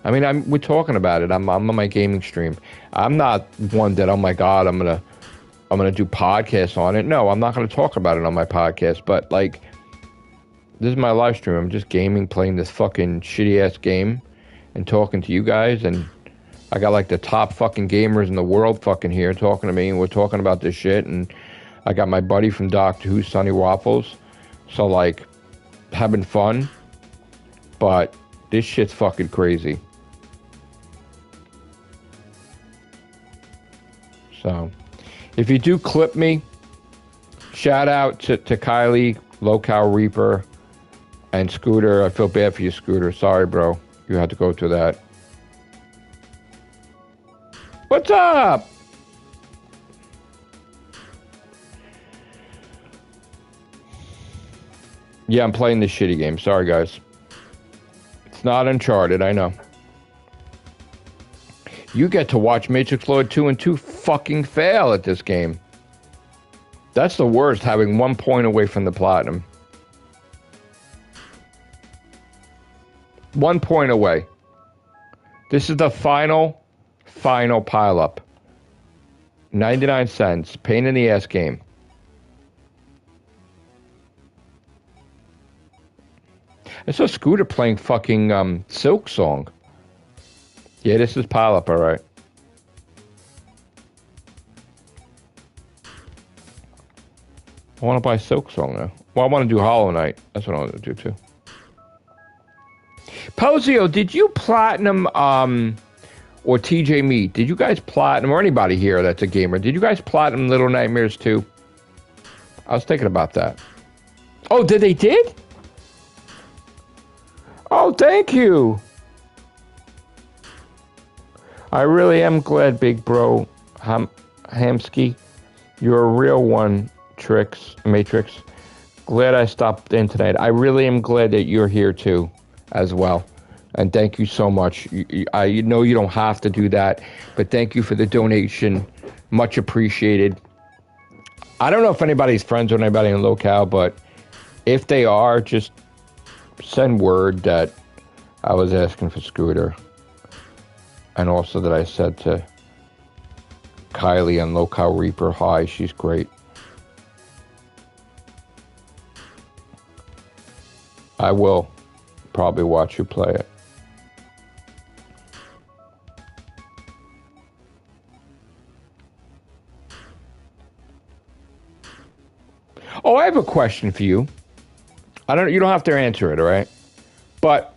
I mean, we're talking about it. I'm on my gaming stream. I'm not one that, oh my God, I'm gonna do podcasts on it. No, I'm not gonna talk about it on my podcast. But like, this is my live stream. I'm just gaming, playing this fucking shitty ass game, and talking to you guys. And I got like the top fucking gamers in the world fucking here talking to me, and we're talking about this shit. And I got my buddy from Doctor Who, Sonny Waffles. So like, having fun. But this shit's fucking crazy. So, if you do clip me, shout out to Kylie, Local Reaper, and Scooter. I feel bad for you, Scooter. Sorry, bro. You had to go through that. What's up? Yeah, I'm playing this shitty game. Sorry, guys. It's not Uncharted, I know. You get to watch Matrixlord212 fucking fail at this game. That's the worst, having 1 point away from the platinum. 1 point away. This is the final Pileup. 99 cents. Pain in the ass game. I saw Scooter playing fucking Silk Song. Yeah, this is Pileup, alright. I want to buy Silk Song now. Well, I want to do Hollow Knight. That's what I want to do too. Posio, did you platinum, or TJ Meat, did you guys platinum, or anybody here that's a gamer, did you guys platinum Little Nightmares 2? I was thinking about that. Oh, they did? Oh, thank you. I really am glad, big bro, Hamsky. You're a real one, Matrix. Glad I stopped in tonight. I really am glad that you're here too, as well. And thank you so much. I know you don't have to do that, but thank you for the donation. Much appreciated. I don't know if anybody's friends with anybody in locale, but if they are, just send word that I was asking for Scooter. And also that I said to Kylie on Local Reaper, hi, she's great. I will probably watch you play it. Oh, I have a question for you. You don't have to answer it, all right? But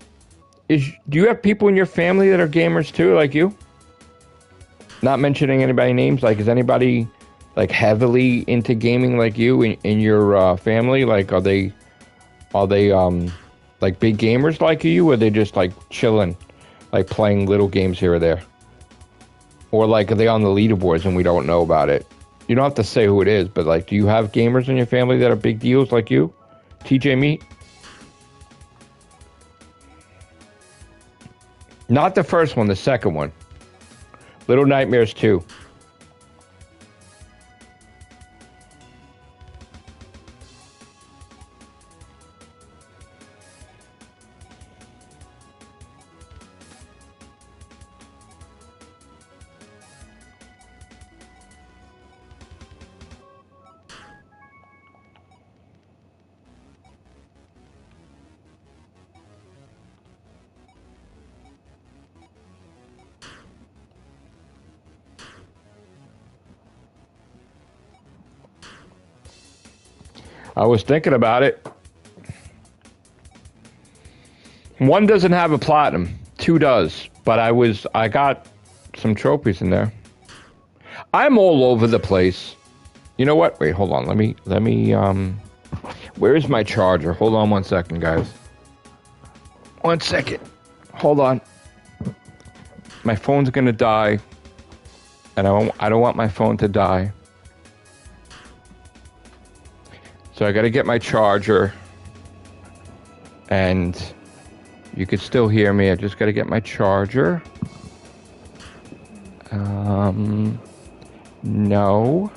do you have people in your family that are gamers too, like you? Not mentioning anybody's names, like is anybody like heavily into gaming like you in your family? Like, are they like big gamers like you, or are they just like chilling, like playing little games here or there? Or like, are they on the leaderboards and we don't know about it? You don't have to say who it is, but like, do you have gamers in your family that are big deals like you? TJ Meat? Not the first one, the second one. Little Nightmares 2. I was thinking about it. One doesn't have a platinum. 2 does. But I got some trophies in there. I'm all over the place. You know what? Wait, hold on. Let me, where's my charger? Hold on 1 second, guys. 1 second. Hold on. My phone's gonna die. And I don't want my phone to die. So I gotta get my charger. And you can still hear me. I just gotta get my charger. No.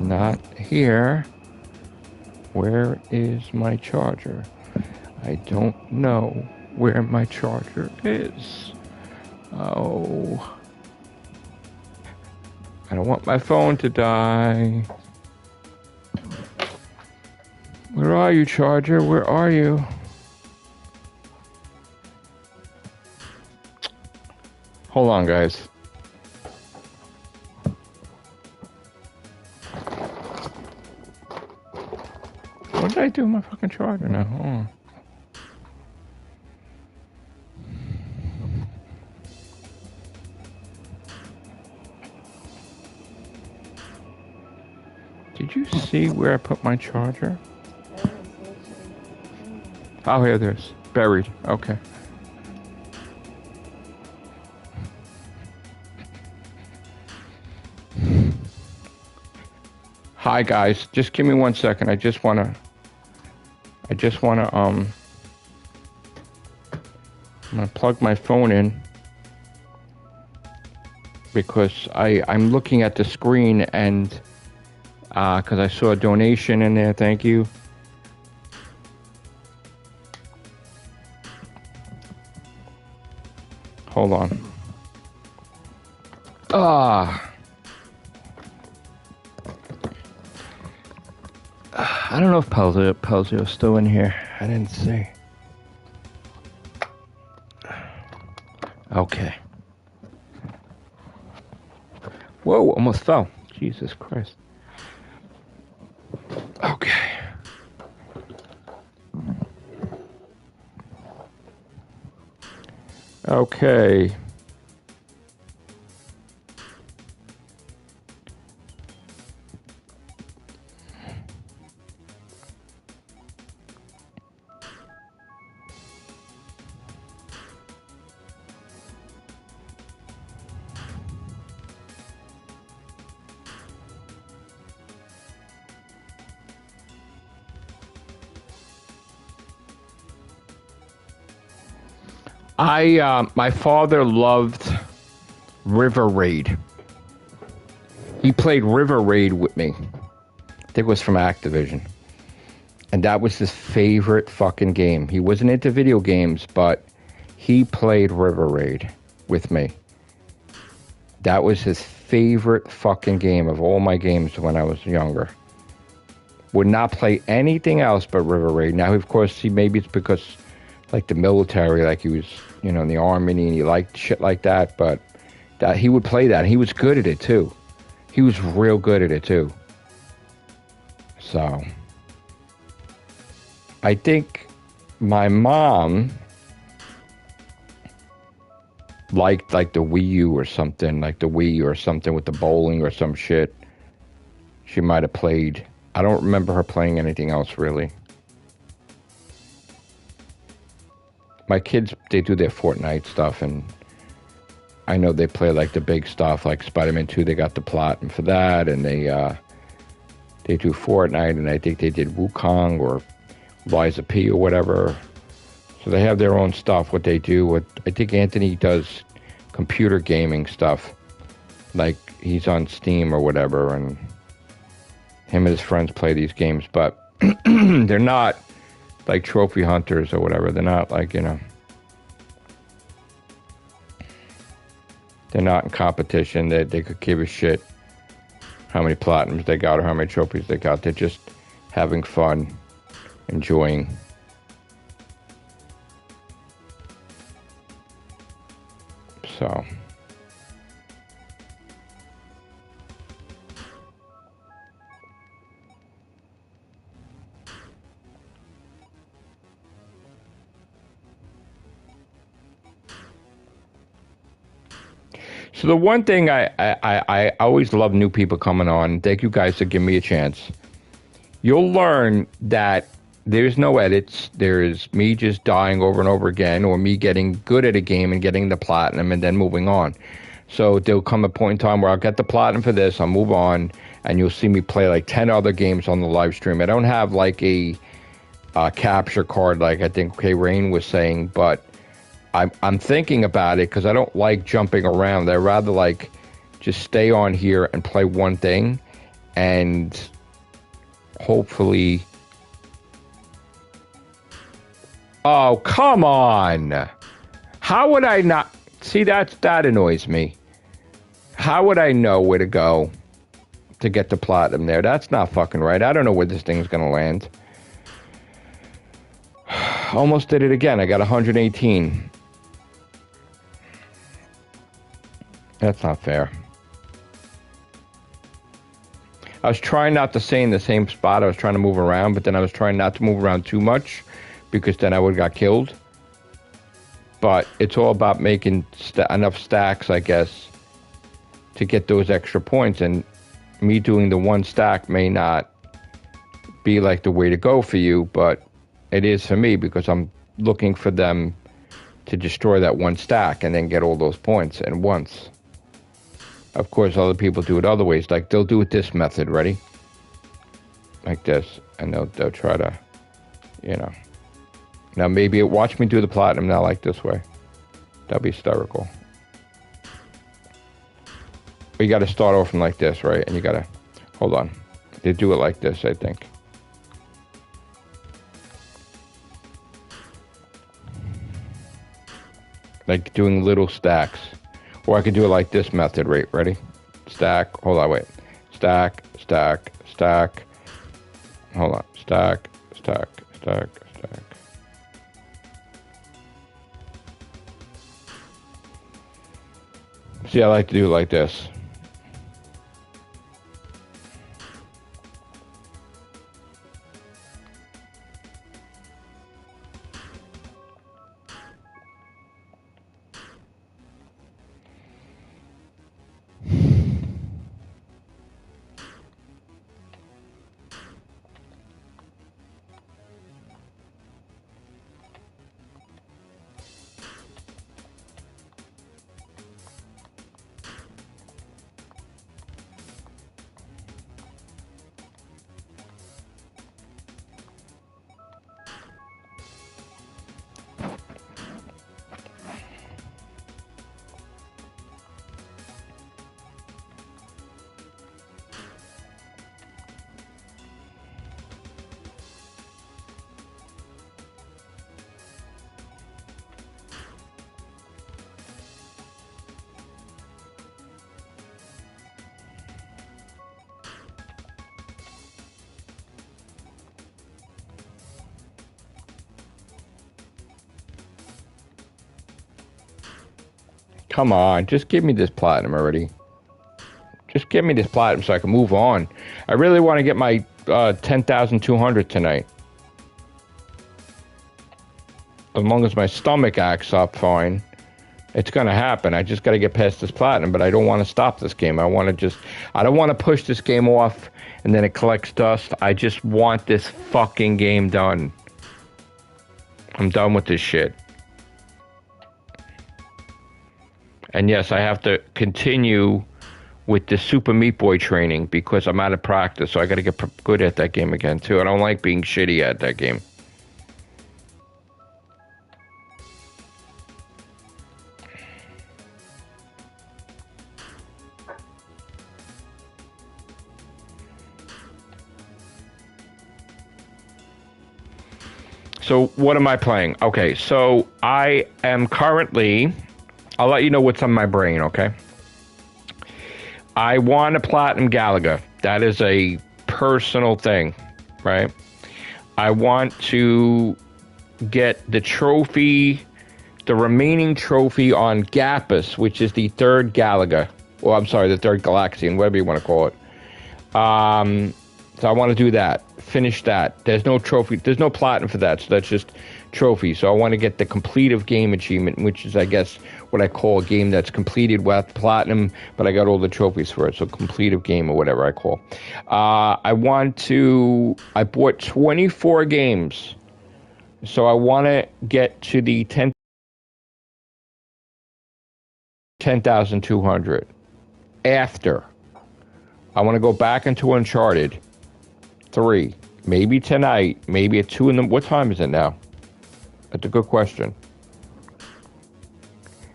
Not here. Where is my charger? I don't know where my charger is. Oh. I don't want my phone to die. Where are you, charger? Where are you? Hold on, guys. What did I do with my fucking charger now? Hold on. Did you see where I put my charger? Oh, here it is. Buried. Okay. Hi, guys. Just give me 1 second. I just wanna, I'm gonna plug my phone in because I'm looking at the screen and, cause I saw a donation in there. Thank you. Hold on. I don't know if Pelzio's still in here. I didn't see. Okay. Whoa, almost fell. Jesus Christ. Okay. Okay. My father loved River Raid. He played River Raid with me. I think it was from Activision. And that was his favorite fucking game. He wasn't into video games, but he played River Raid with me. That was his favorite fucking game of all my games when I was younger. Would not play anything else but River Raid. Now, of course, maybe it's because, like, the military, like he was, in the army and he liked shit like that, but that he would play that. And he was good at it, too. He was real good at it, too. So, I think my mom liked, like, the Wii U or something, like the Wii or something with the bowling or some shit. She might have played. I don't remember her playing anything else, really. My kids, they do their Fortnite stuff, and I know they play, like, the big stuff, like Spider-Man 2, they got the platinum for that, and they do Fortnite, and I think they did Wukong or Liza P or whatever. So they have their own stuff, what they do. I think Anthony does computer gaming stuff. Like, he's on Steam or whatever, and him and his friends play these games, but they're not like trophy hunters or whatever. They're not like, you know, they're not in competition. They could give a shit how many platinums they got or how many trophies they got. They're just having fun, enjoying. So... So the one thing I always love new people coming on. Thank you guys for giving me a chance. You'll learn that there's no edits. There's me just dying over and over again, or me getting good at a game and getting the platinum and then moving on. So there'll come a point in time where I'll get the platinum for this, I'll move on, and you'll see me play like 10 other games on the live stream. I don't have like a capture card like I think Rain was saying, but I'm thinking about it because I don't like jumping around. I'd rather like just stay on here and play one thing, and hopefully... Oh, come on! How would I not... See, that annoys me. How would I know where to go to get the platinum there? That's not fucking right. I don't know where this thing's gonna land. Almost did it again. I got 118. That's not fair. I was trying not to stay in the same spot. I was trying to move around, but then I was trying not to move around too much because then I would have got killed. But it's all about making enough stacks, I guess, to get those extra points. And me doing the one stack may not be like the way to go for you, but it is for me because I'm looking for them to destroy that one stack and then get all those points at once. Of course, other people do it other ways. Like, they'll do it this method, ready? Like this. And they'll try to, you know. Now, maybe watch me do the platinum now like this way. That'd be hysterical. But you got to start off from like this, right? And you got to, hold on. They do it like this, I think. Like doing little stacks. Or I could do it like this method, right? Ready? Stack. Hold on, wait. Stack, stack, stack. Hold on. Stack, stack, stack, stack. See, I like to do it like this. Come on, just give me this platinum already. Just give me this platinum so I can move on. I really want to get my 10,200 tonight. As long as my stomach acts up fine. It's going to happen. I just got to get past this platinum, but I don't want to stop this game. I don't want to push this game off and then it collects dust. I just want this fucking game done. I'm done with this shit. And yes, I have to continue with the Super Meat Boy training because I'm out of practice, so I got to get good at that game again, too. I don't like being shitty at that game. So what am I playing? Okay, so I am currently... I'll let you know what's on my brain, okay? I want a Platinum Galaga. That is a personal thing, right? I want to get the trophy, the remaining trophy on Gapus, which is the third Galaga. Well, I'm sorry, the third Galaxian, whatever you want to call it. So I want to do that. Finish that. There's no trophy. There's no platinum for that, so that's just trophy. So I want to get the complete of game achievement, which is, I guess, what I call a game that's completed with platinum, but I got all the trophies for it, so complete of game or whatever I call. I bought 24 games, so I want to get to the 10,200. After, I want to go back into Uncharted 3, maybe tonight, maybe at 2 in the... What time is it now? That's a good question.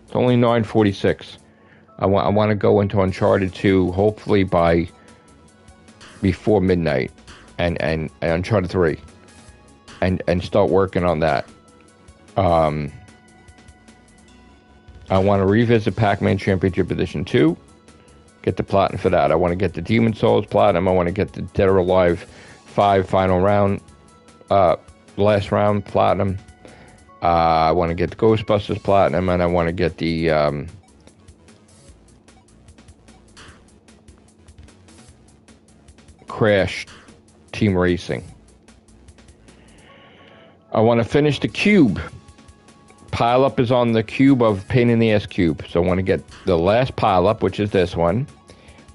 It's only 9:46. I want to go into Uncharted 2, hopefully before midnight, and Uncharted 3, and start working on that. I want to revisit Pac-Man Championship Edition 2, get the platinum for that. I want to get the Demon Souls platinum. I want to get the Dead or Alive 5 final round, last round platinum. I want to get the Ghostbusters platinum, and I want to get the Crash Team Racing. I want to finish the Cube. Pileup is on the cube of Pain in the Ass Cube. So I want to get the last Pileup, which is this one.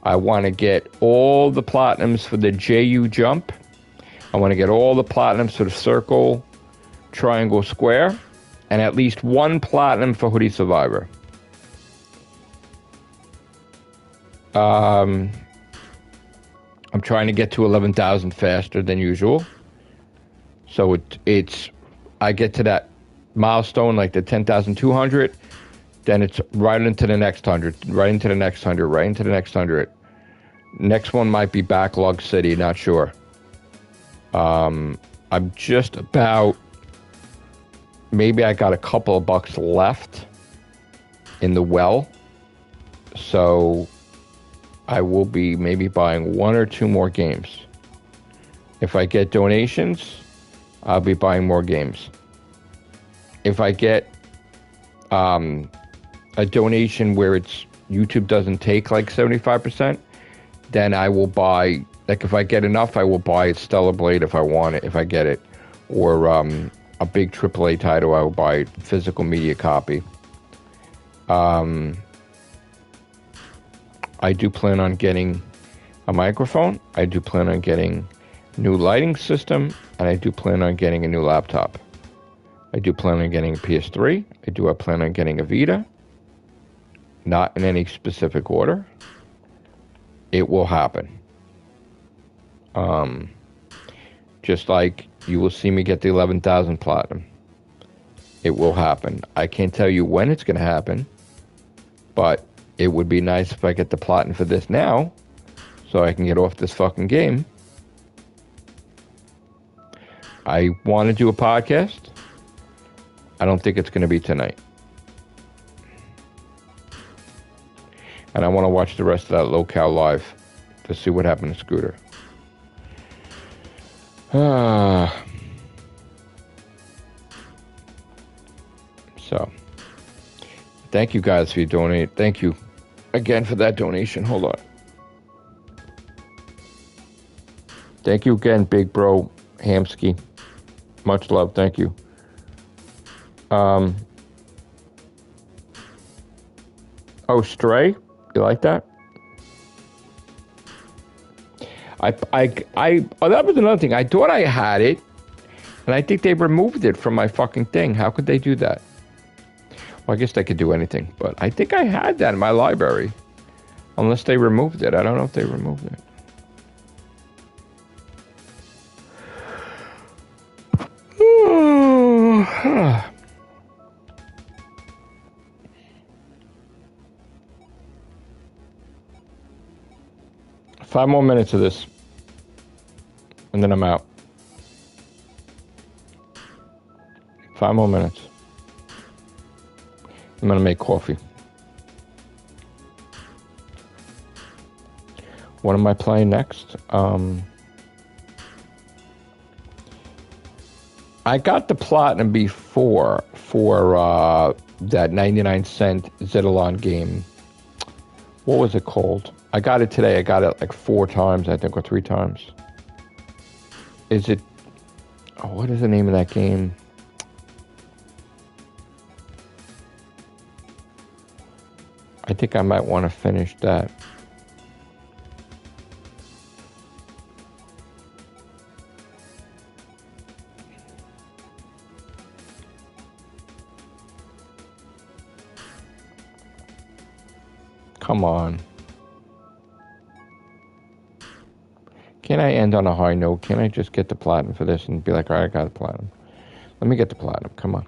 I want to get all the platinums for the JU Jump. I want to get all the platinums for the Circle, Triangle, Square, and at least one platinum for Hoodie Survivor. I'm trying to get to 11,000 faster than usual. So I get to that milestone, like the 10,200, then it's right into the next 100, right into the next 100, right into the next 100. Next one might be Backlog City, not sure. I'm just about... Maybe I got a couple of bucks left in the well. So I will be maybe buying 1 or 2 more games. If I get donations, I'll be buying more games. If I get a donation where it's YouTube doesn't take like 75%, then I will buy, like if I get enough, I will buy Stellar Blade if I want it, if I get it. Or a big AAA title, I will buy a physical media copy. I do plan on getting a microphone. I do plan on getting a new lighting system. And I do plan on getting a new laptop. I do plan on getting a PS3. I do plan on getting a Vita. Not in any specific order. It will happen. Just like you will see me get the 11,000 platinum. It will happen. I can't tell you when it's going to happen, but it would be nice if I get the platinum for this now, so I can get off this fucking game. I want to do a podcast. I don't think it's going to be tonight. And I want to watch the rest of that Locale Live to see what happened to Scooter. So, thank you guys for your donate. Thank you again for that donation. Hold on. Thank you again, Big Bro Hamsky. Much love. Thank you. Oh, Stray? You like that? Oh, that was another thing. I thought I had it, and I think they removed it from my fucking thing. How could they do that? Well, I guess they could do anything, but I think I had that in my library. Unless they removed it. I don't know if they removed it. 5 more minutes of this, and then I'm out. 5 more minutes. I'm gonna make coffee. What am I playing next? I got the platinum before for that 99-cent Zetalon game. What was it called? I got it today. I got it like 4 times, I think, or 3 times. Is it... Oh, what is the name of that game? I think I might want to finish that. Come on. Can I end on a high note? Can I just get the platinum for this and be like, all right, I got the platinum. Let me get the platinum. Come on.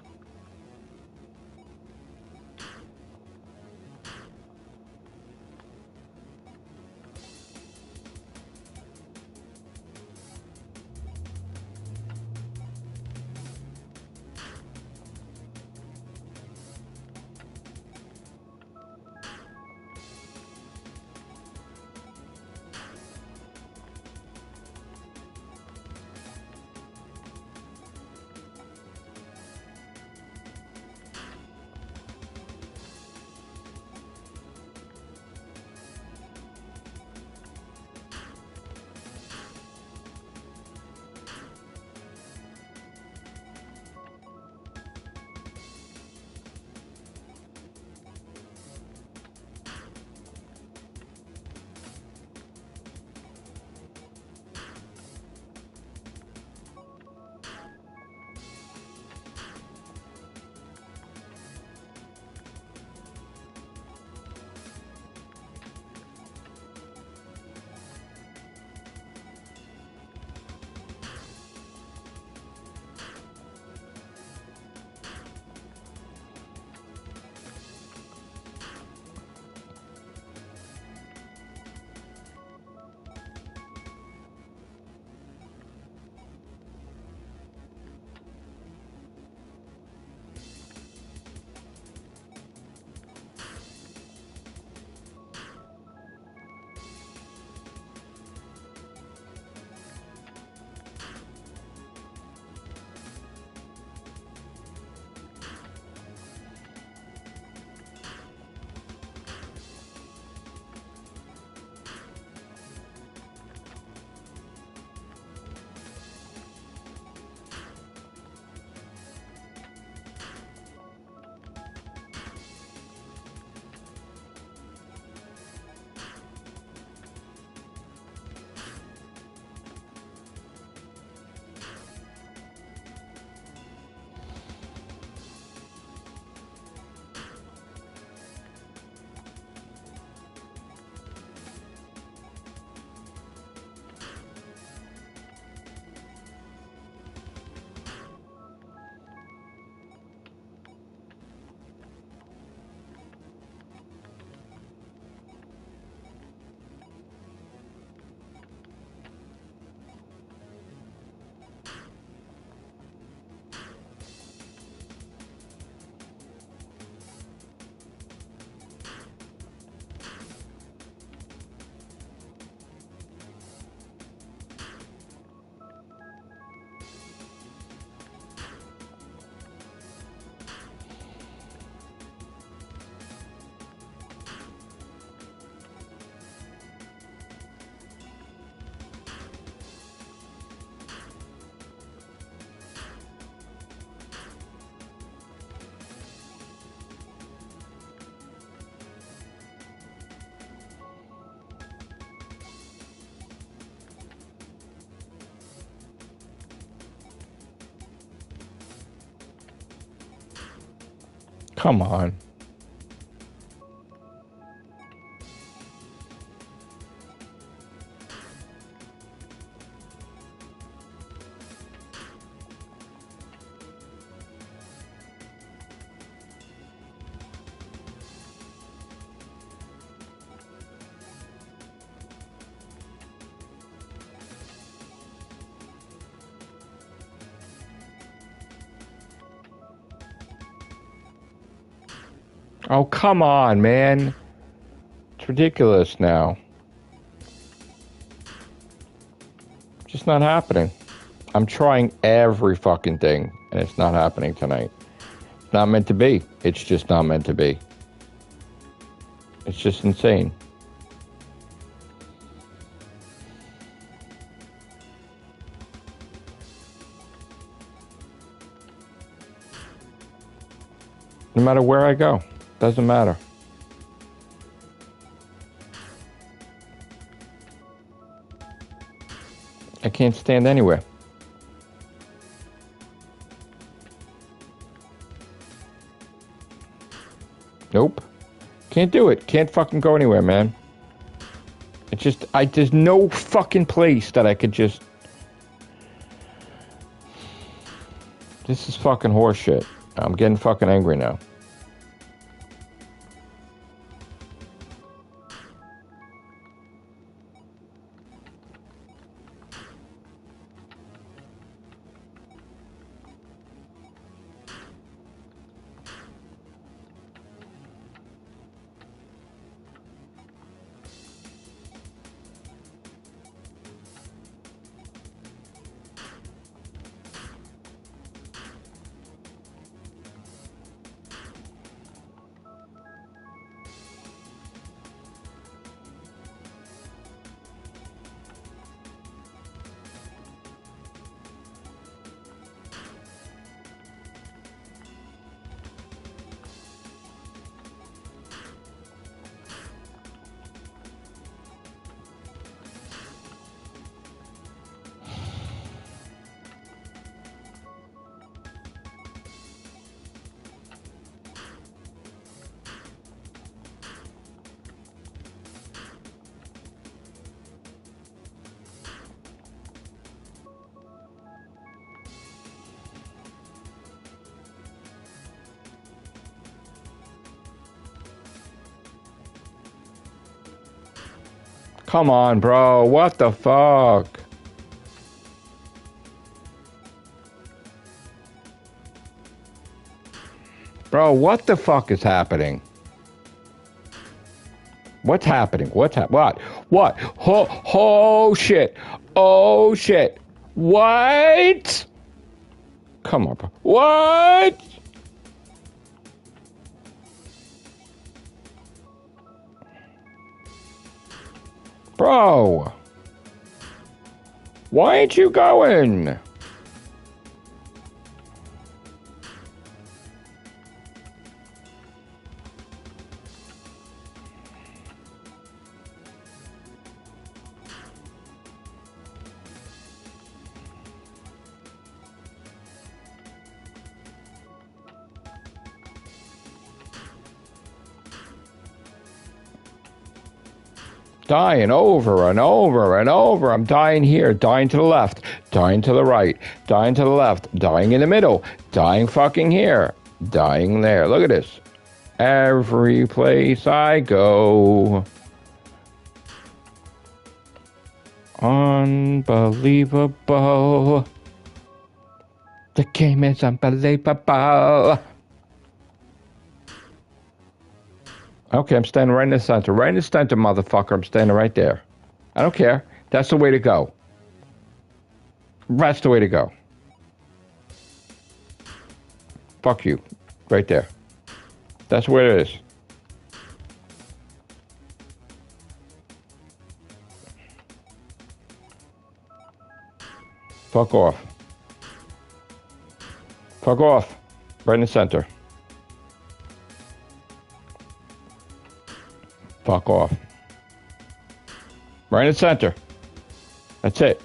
Come on. Oh, come on, man. It's ridiculous now. Just not happening. I'm trying every fucking thing, and it's not happening tonight. It's not meant to be. It's just not meant to be. It's just insane. No matter where I go, doesn't matter. I can't stand anywhere. Nope. Can't do it. Can't fucking go anywhere, man. It's just, there's no fucking place that I could just... This is fucking horseshit. I'm getting fucking angry now. Come on, bro. What the fuck? Bro, what the fuck is happening? What's happening? What? What? Oh, shit. Oh, shit. What? Come on, bro. What? Bro. Why ain't you going? Dying over and over and over. I'm dying here, dying to the left, dying to the right, dying to the left, dying in the middle, dying fucking here, dying there. Look at this. Every place I go. Unbelievable. The game is unbelievable. Okay, I'm standing right in the center. Right in the center, motherfucker. I'm standing right there. I don't care. That's the way to go. That's the way to go. Fuck you. Right there. That's where it is. Fuck off. Fuck off. Right in the center. Fuck off. Right in the center. That's it.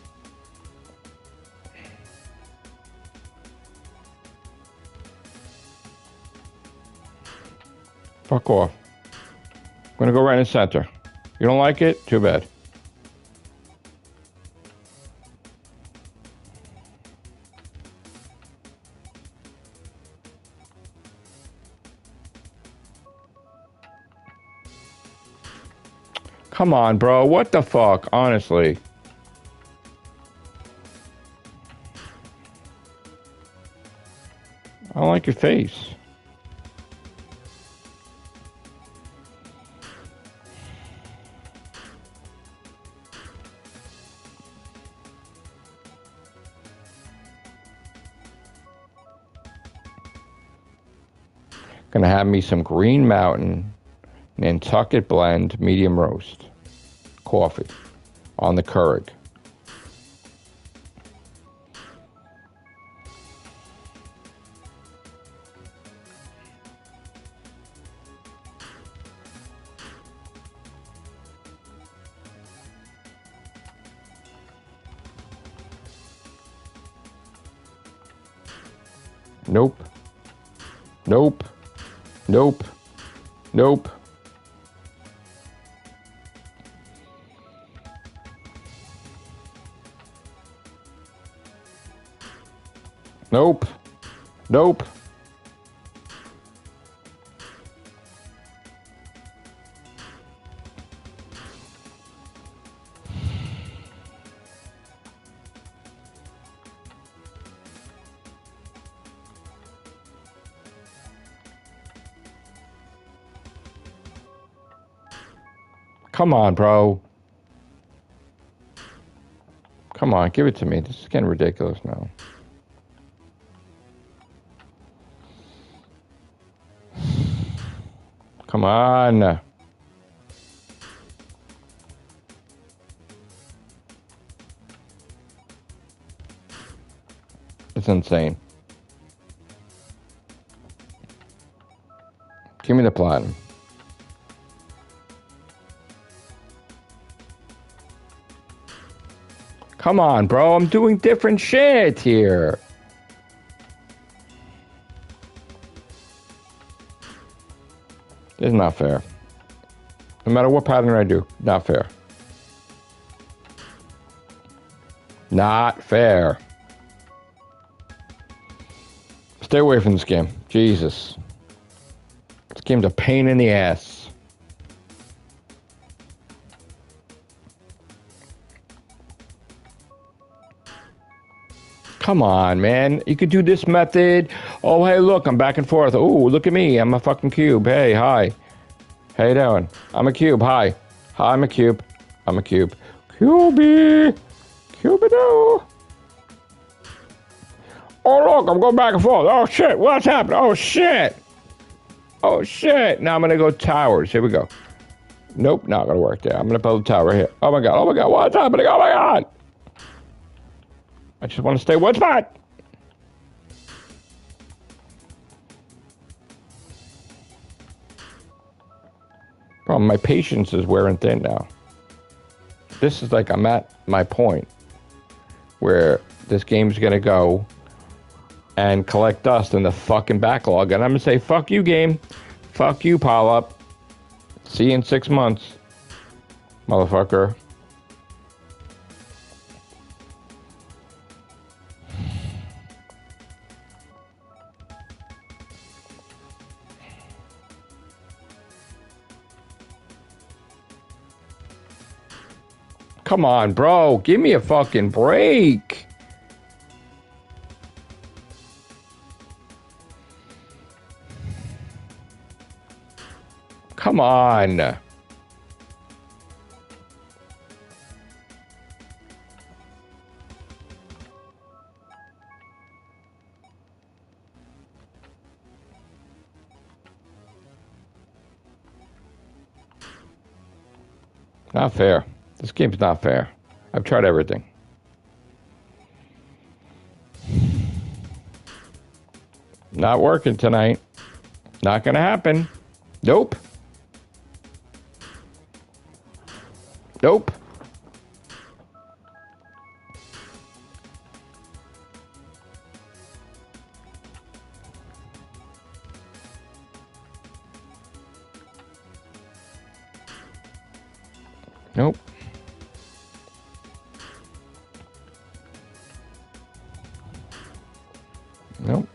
Fuck off. I'm gonna go right in the center. You don't like it? Too bad. Come on, bro. What the fuck? Honestly. I don't like your face. Gonna have me some Green Mountain Nantucket Blend medium roast coffee on the Keurig. Nope. Nope. Nope. Nope. Nope. Nope. Come on, bro. Come on, give it to me. This is getting ridiculous now. Come on. It's insane. Give me the platinum. Come on, bro. I'm doing different shit here. This is not fair. No matter what pattern I do, not fair. Not fair. Stay away from this game. Jesus. This game's a pain in the ass. Come on, man. You could do this method. Oh, hey, look, I'm back and forth. Oh, look at me. I'm a fucking cube. Hey, hi. How you doing? I'm a cube. Hi. Hi, I'm a cube. I'm a cube. Cubey. Cubido. Oh, look, I'm going back and forth. Oh, shit. What's happening? Oh, shit. Oh, shit. Now I'm going to go towers. Here we go. Nope, not going to work there. I'm going to build a tower here. Oh, my God. Oh, my God. What's happening? Oh, my God. I just want to stay one spot. Problem, my patience is wearing thin now. This is like I'm at my point where this game's going to go and collect dust in the fucking backlog. And I'm going to say, fuck you, game. Fuck you, Pileup. See you in 6 months, motherfucker. Come on, bro. Give me a fucking break. Come on. Not fair. This game's not fair. I've tried everything. Not working tonight. Not gonna happen. Nope. Nope. Nope. Nope.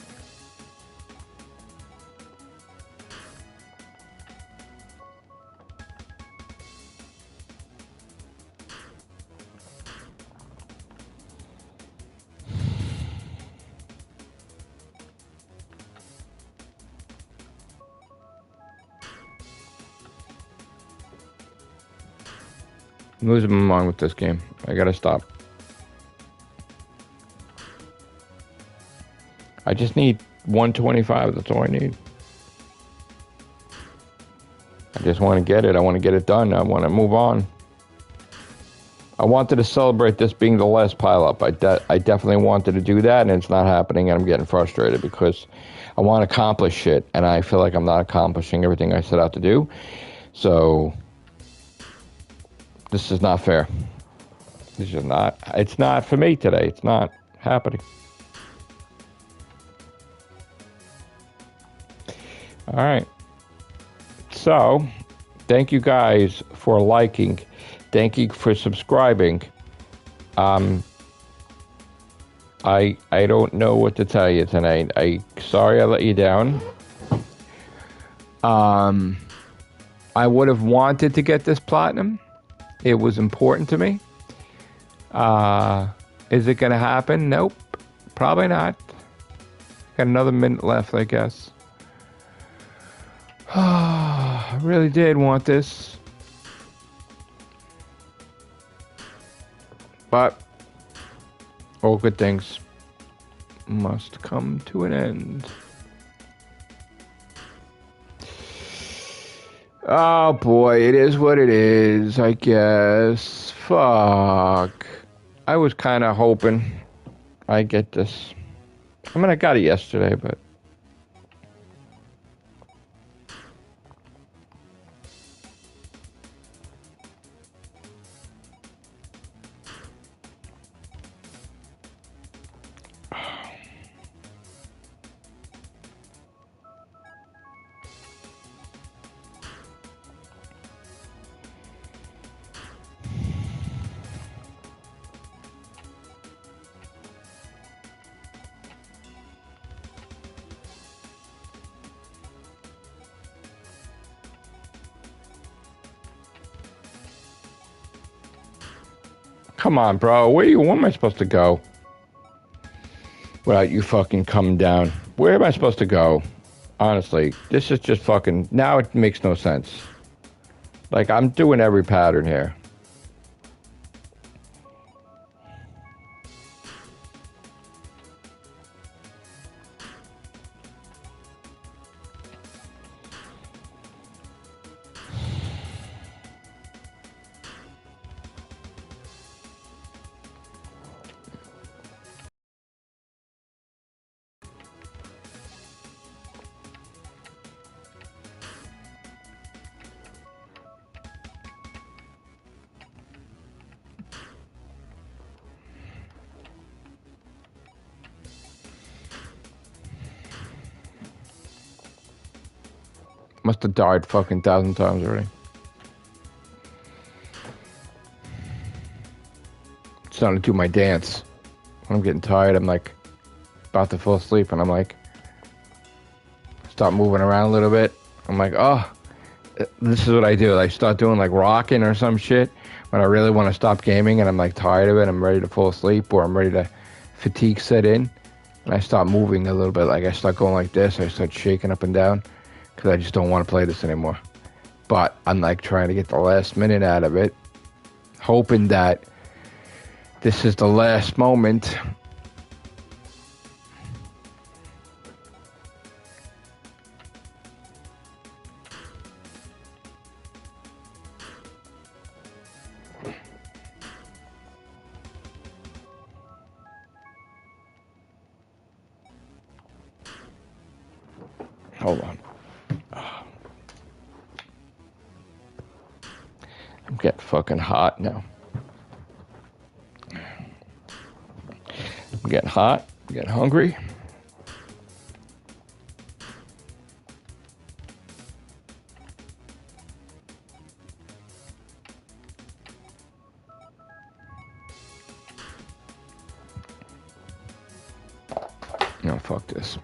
I'm losing my mind with this game. I gotta stop. I just need 125. That's all I need. I just want to get it. I want to get it done. I want to move on. I wanted to celebrate this being the last Pileup. I definitely wanted to do that, and it's not happening, and I'm getting frustrated because I want to accomplish shit, and I feel like I'm not accomplishing everything I set out to do. So, this is not fair. This is not. It's not for me today. It's not happening. All right. So, thank you guys for liking. Thank you for subscribing. I don't know what to tell you tonight. Sorry I let you down. I would have wanted to get this platinum. It was important to me. Is it going to happen? Nope. Probably not. Got another minute left, I guess. I really did want this. But all good things must come to an end. Oh boy, it is what it is, I guess. Fuck. I was kind of hoping I'd get this. I mean, I got it yesterday, but... Come on, bro. Where am I supposed to go? Without you fucking coming down. Where am I supposed to go? Honestly, this is just fucking... Now it makes no sense. Like, I'm doing every pattern here. Must have died fucking 1,000 times already. Starting to do my dance. When I'm getting tired, I'm like about to fall asleep, and I'm like, start moving around a little bit. I'm like, oh, this is what I do. I start doing like rocking or some shit when I really want to stop gaming, and I'm like tired of it. I'm ready to fall asleep, or I'm ready to fatigue set in, and I start moving a little bit. Like I start going like this. I start shaking up and down because I just don't want to play this anymore. But I'm like trying to get the last minute out of it, hoping that this is the last moment. Hold on. I'm getting fucking hot now. I'm getting hot. I'm getting hungry. Oh, fuck this.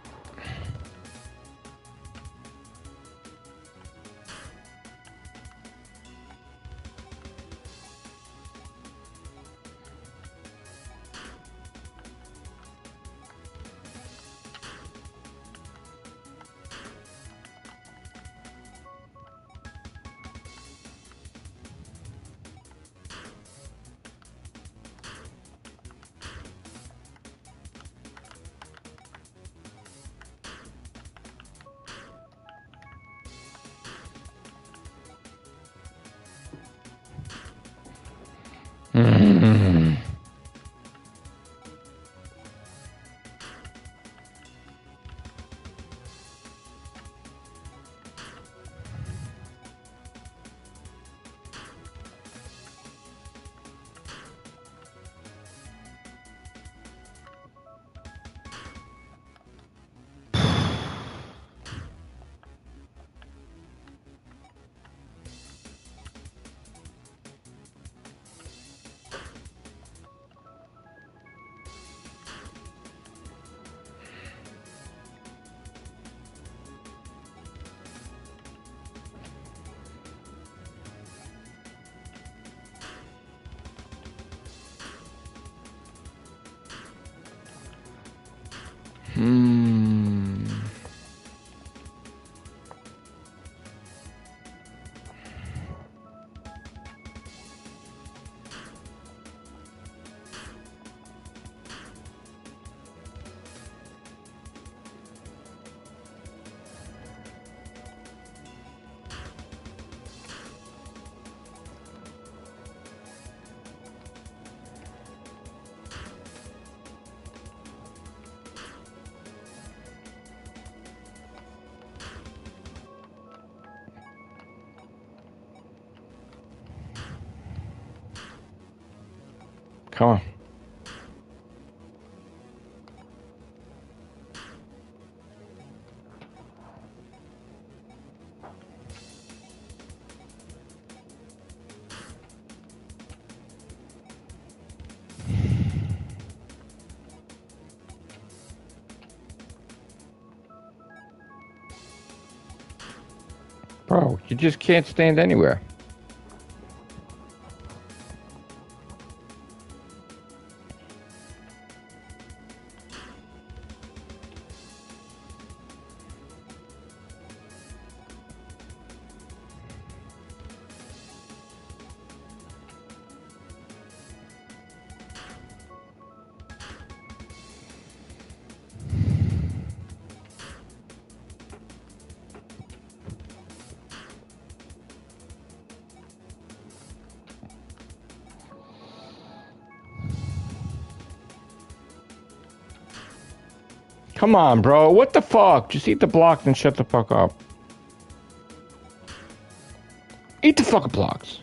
Come on. Bro, you just can't stand anywhere. Come on, bro. What the fuck? Just eat the blocks and shut the fuck up. Eat the fucking blocks.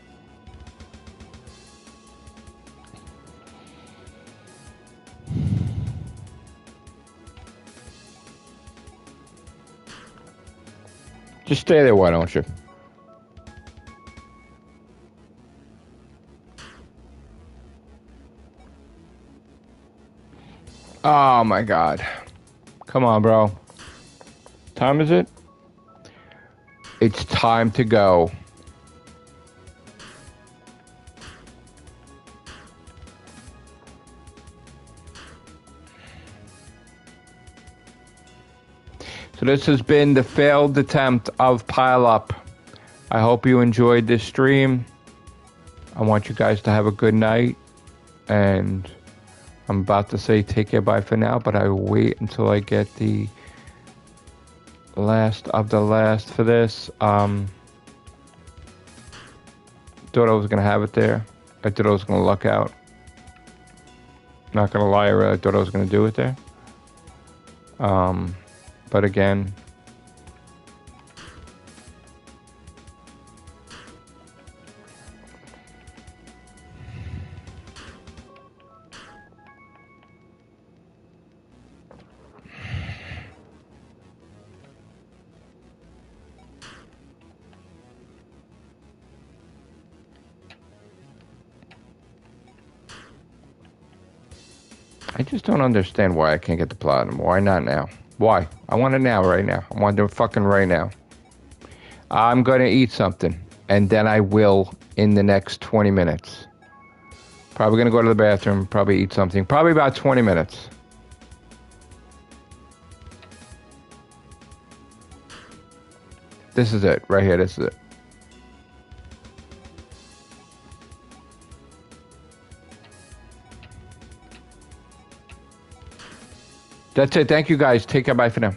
Just stay there, why don't you? Oh my god. Come on, bro. Time is it? It's time to go. So this has been the failed attempt of Pileup. I hope you enjoyed this stream. I want you guys to have a good night. And I'm about to say take care, bye for now, but I will wait until I get the last of the last for this. Thought I was going to have it there. I thought I was going to luck out. Not going to lie, I really thought I was going to do it there. But again, I just don't understand why I can't get the platinum. Why not now? Why? I want it now, right now. I want it fucking right now. I'm going to eat something, and then I will in the next 20 minutes. Probably going to go to the bathroom, probably eat something. Probably about 20 minutes. This is it, right here, this is it. That's it. Thank you, guys. Take care. Bye for now.